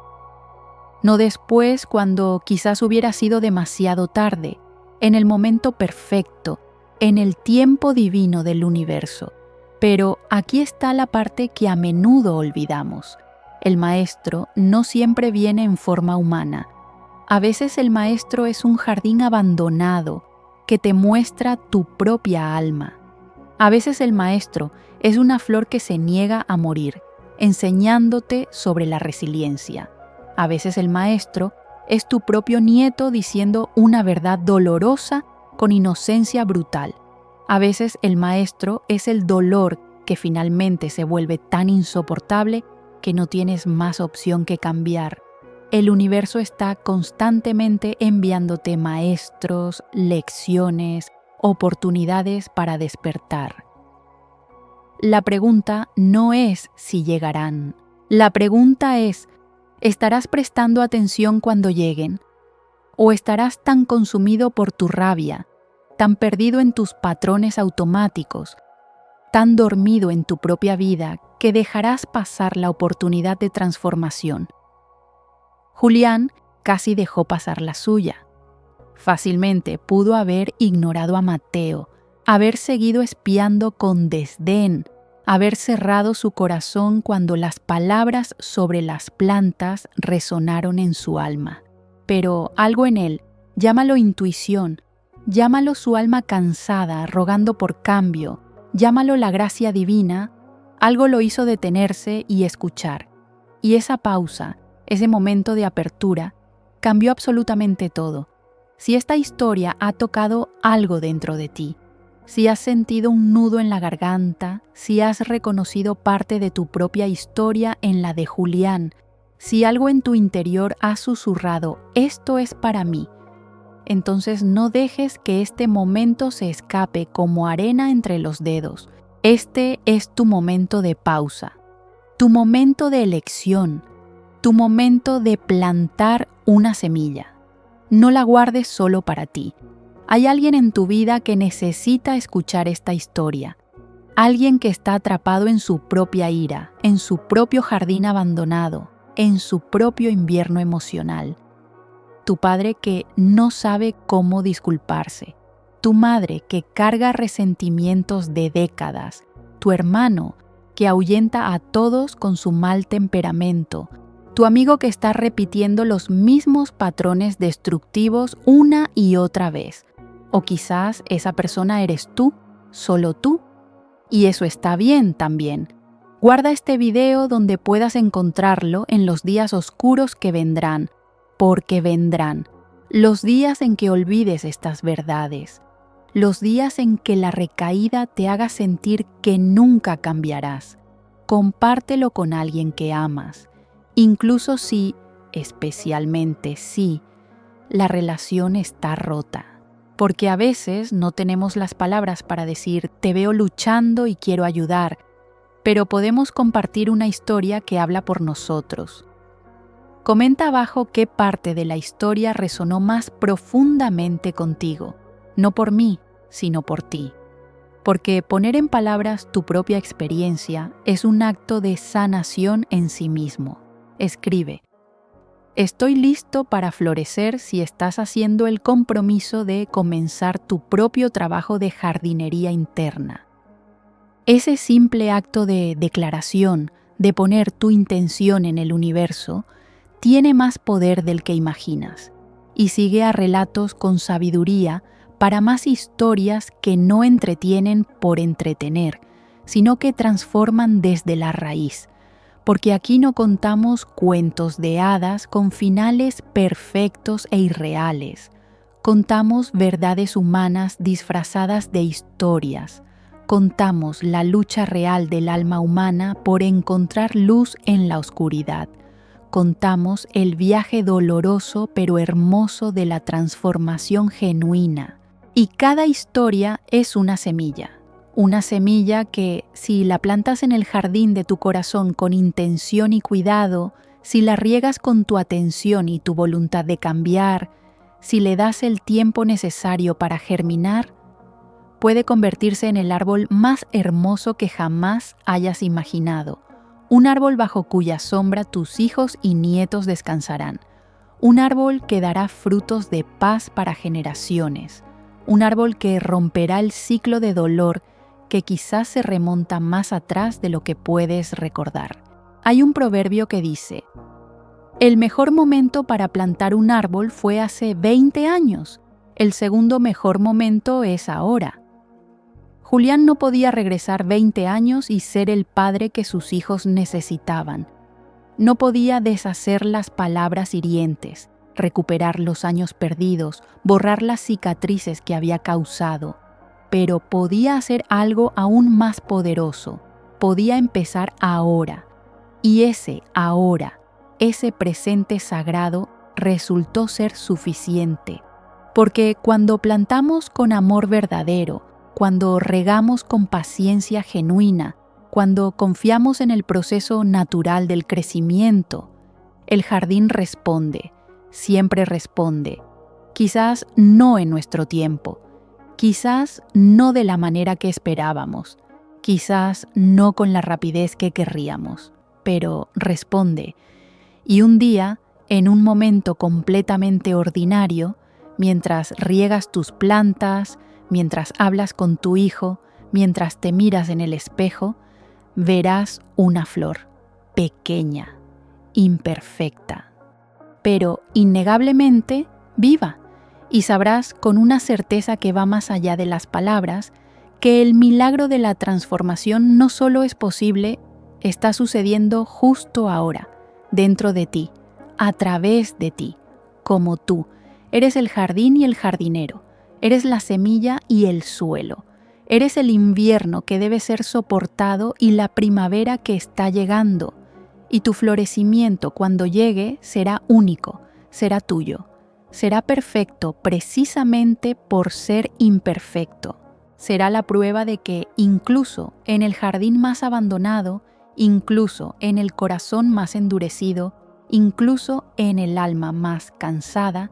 No después, cuando quizás hubiera sido demasiado tarde, en el momento perfecto, en el tiempo divino del universo. Pero aquí está la parte que a menudo olvidamos. El maestro no siempre viene en forma humana. A veces el maestro es un jardín abandonado que te muestra tu propia alma. A veces el maestro es una flor que se niega a morir, enseñándote sobre la resiliencia. A veces el maestro es tu propio nieto diciendo una verdad dolorosa con inocencia brutal. A veces el maestro es el dolor que finalmente se vuelve tan insoportable que no tienes más opción que cambiar. El universo está constantemente enviándote maestros, lecciones, oportunidades para despertar. La pregunta no es si llegarán. La pregunta es: ¿estarás prestando atención cuando lleguen? ¿O estarás tan consumido por tu rabia, tan perdido en tus patrones automáticos, tan dormido en tu propia vida que dejarás pasar la oportunidad de transformación? Julián casi dejó pasar la suya. Fácilmente pudo haber ignorado a Mateo, haber seguido espiando con desdén, haber cerrado su corazón cuando las palabras sobre las plantas resonaron en su alma. Pero algo en él, llámalo intuición, llámalo su alma cansada, rogando por cambio, llámalo la gracia divina, algo lo hizo detenerse y escuchar. Y esa pausa, ese momento de apertura, cambió absolutamente todo. Si esta historia ha tocado algo dentro de ti, si has sentido un nudo en la garganta, si has reconocido parte de tu propia historia en la de Julián, si algo en tu interior ha susurrado, esto es para mí, entonces no dejes que este momento se escape como arena entre los dedos. Este es tu momento de pausa, tu momento de elección, tu momento de plantar una semilla. No la guardes solo para ti. Hay alguien en tu vida que necesita escuchar esta historia. Alguien que está atrapado en su propia ira, en su propio jardín abandonado, en su propio invierno emocional. Tu padre que no sabe cómo disculparse. Tu madre que carga resentimientos de décadas. Tu hermano que ahuyenta a todos con su mal temperamento. Tu amigo que está repitiendo los mismos patrones destructivos una y otra vez. O quizás esa persona eres tú, solo tú. Y eso está bien también. Guarda este video donde puedas encontrarlo en los días oscuros que vendrán, porque vendrán. Los días en que olvides estas verdades. Los días en que la recaída te haga sentir que nunca cambiarás. Compártelo con alguien que amas. Incluso si, especialmente si, la relación está rota. Porque a veces no tenemos las palabras para decir, te veo luchando y quiero ayudar, pero podemos compartir una historia que habla por nosotros. Comenta abajo qué parte de la historia resonó más profundamente contigo, no por mí, sino por ti. Porque poner en palabras tu propia experiencia es un acto de sanación en sí mismo. Escribe: estoy listo para florecer si estás haciendo el compromiso de comenzar tu propio trabajo de jardinería interna. Ese simple acto de declaración, de poner tu intención en el universo, tiene más poder del que imaginas, y sigue a relatos con sabiduría para más historias que no entretienen por entretener, sino que transforman desde la raíz. Porque aquí no contamos cuentos de hadas con finales perfectos e irreales. Contamos verdades humanas disfrazadas de historias. Contamos la lucha real del alma humana por encontrar luz en la oscuridad. Contamos el viaje doloroso pero hermoso de la transformación genuina. Y cada historia es una semilla. Una semilla que, si la plantas en el jardín de tu corazón con intención y cuidado, si la riegas con tu atención y tu voluntad de cambiar, si le das el tiempo necesario para germinar, puede convertirse en el árbol más hermoso que jamás hayas imaginado. Un árbol bajo cuya sombra tus hijos y nietos descansarán. Un árbol que dará frutos de paz para generaciones. Un árbol que romperá el ciclo de dolor que quizás se remonta más atrás de lo que puedes recordar. Hay un proverbio que dice: el mejor momento para plantar un árbol fue hace 20 años, el segundo mejor momento es ahora. Julián no podía regresar 20 años y ser el padre que sus hijos necesitaban. No podía deshacer las palabras hirientes, recuperar los años perdidos, borrar las cicatrices que había causado. Pero podía hacer algo aún más poderoso. Podía empezar ahora. Y ese ahora, ese presente sagrado, resultó ser suficiente. Porque cuando plantamos con amor verdadero, cuando regamos con paciencia genuina, cuando confiamos en el proceso natural del crecimiento, el jardín responde, siempre responde. Quizás no en nuestro tiempo. Quizás no de la manera que esperábamos, quizás no con la rapidez que querríamos, pero responde. Y un día, en un momento completamente ordinario, mientras riegas tus plantas, mientras hablas con tu hijo, mientras te miras en el espejo, verás una flor pequeña, imperfecta, pero innegablemente viva. Y sabrás con una certeza que va más allá de las palabras que el milagro de la transformación no solo es posible, está sucediendo justo ahora, dentro de ti, a través de ti, como tú. Eres el jardín y el jardinero. Eres la semilla y el suelo. Eres el invierno que debe ser soportado y la primavera que está llegando. Y tu florecimiento cuando llegue será único, será tuyo. Será perfecto precisamente por ser imperfecto. Será la prueba de que incluso en el jardín más abandonado, incluso en el corazón más endurecido, incluso en el alma más cansada,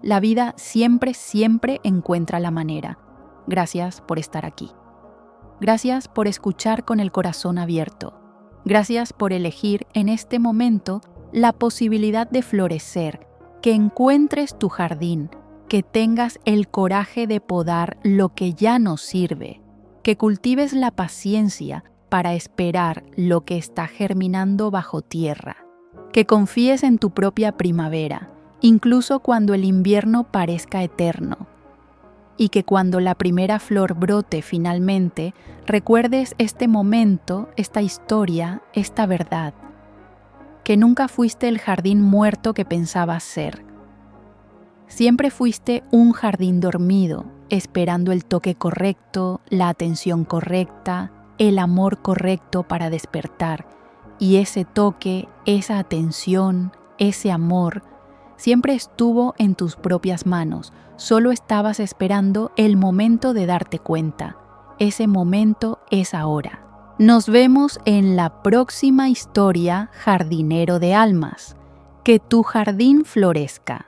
la vida siempre encuentra la manera. Gracias por estar aquí. Gracias por escuchar con el corazón abierto. Gracias por elegir en este momento la posibilidad de florecer, que encuentres tu jardín, que tengas el coraje de podar lo que ya no sirve, que cultives la paciencia para esperar lo que está germinando bajo tierra, que confíes en tu propia primavera, incluso cuando el invierno parezca eterno, y que cuando la primera flor brote finalmente, recuerdes este momento, esta historia, esta verdad, que nunca fuiste el jardín muerto que pensabas ser. Siempre fuiste un jardín dormido, esperando el toque correcto, la atención correcta, el amor correcto para despertar. Y ese toque, esa atención, ese amor, siempre estuvo en tus propias manos. Solo estabas esperando el momento de darte cuenta. Ese momento es ahora. Nos vemos en la próxima historia, Jardinero de Almas. Que tu jardín florezca.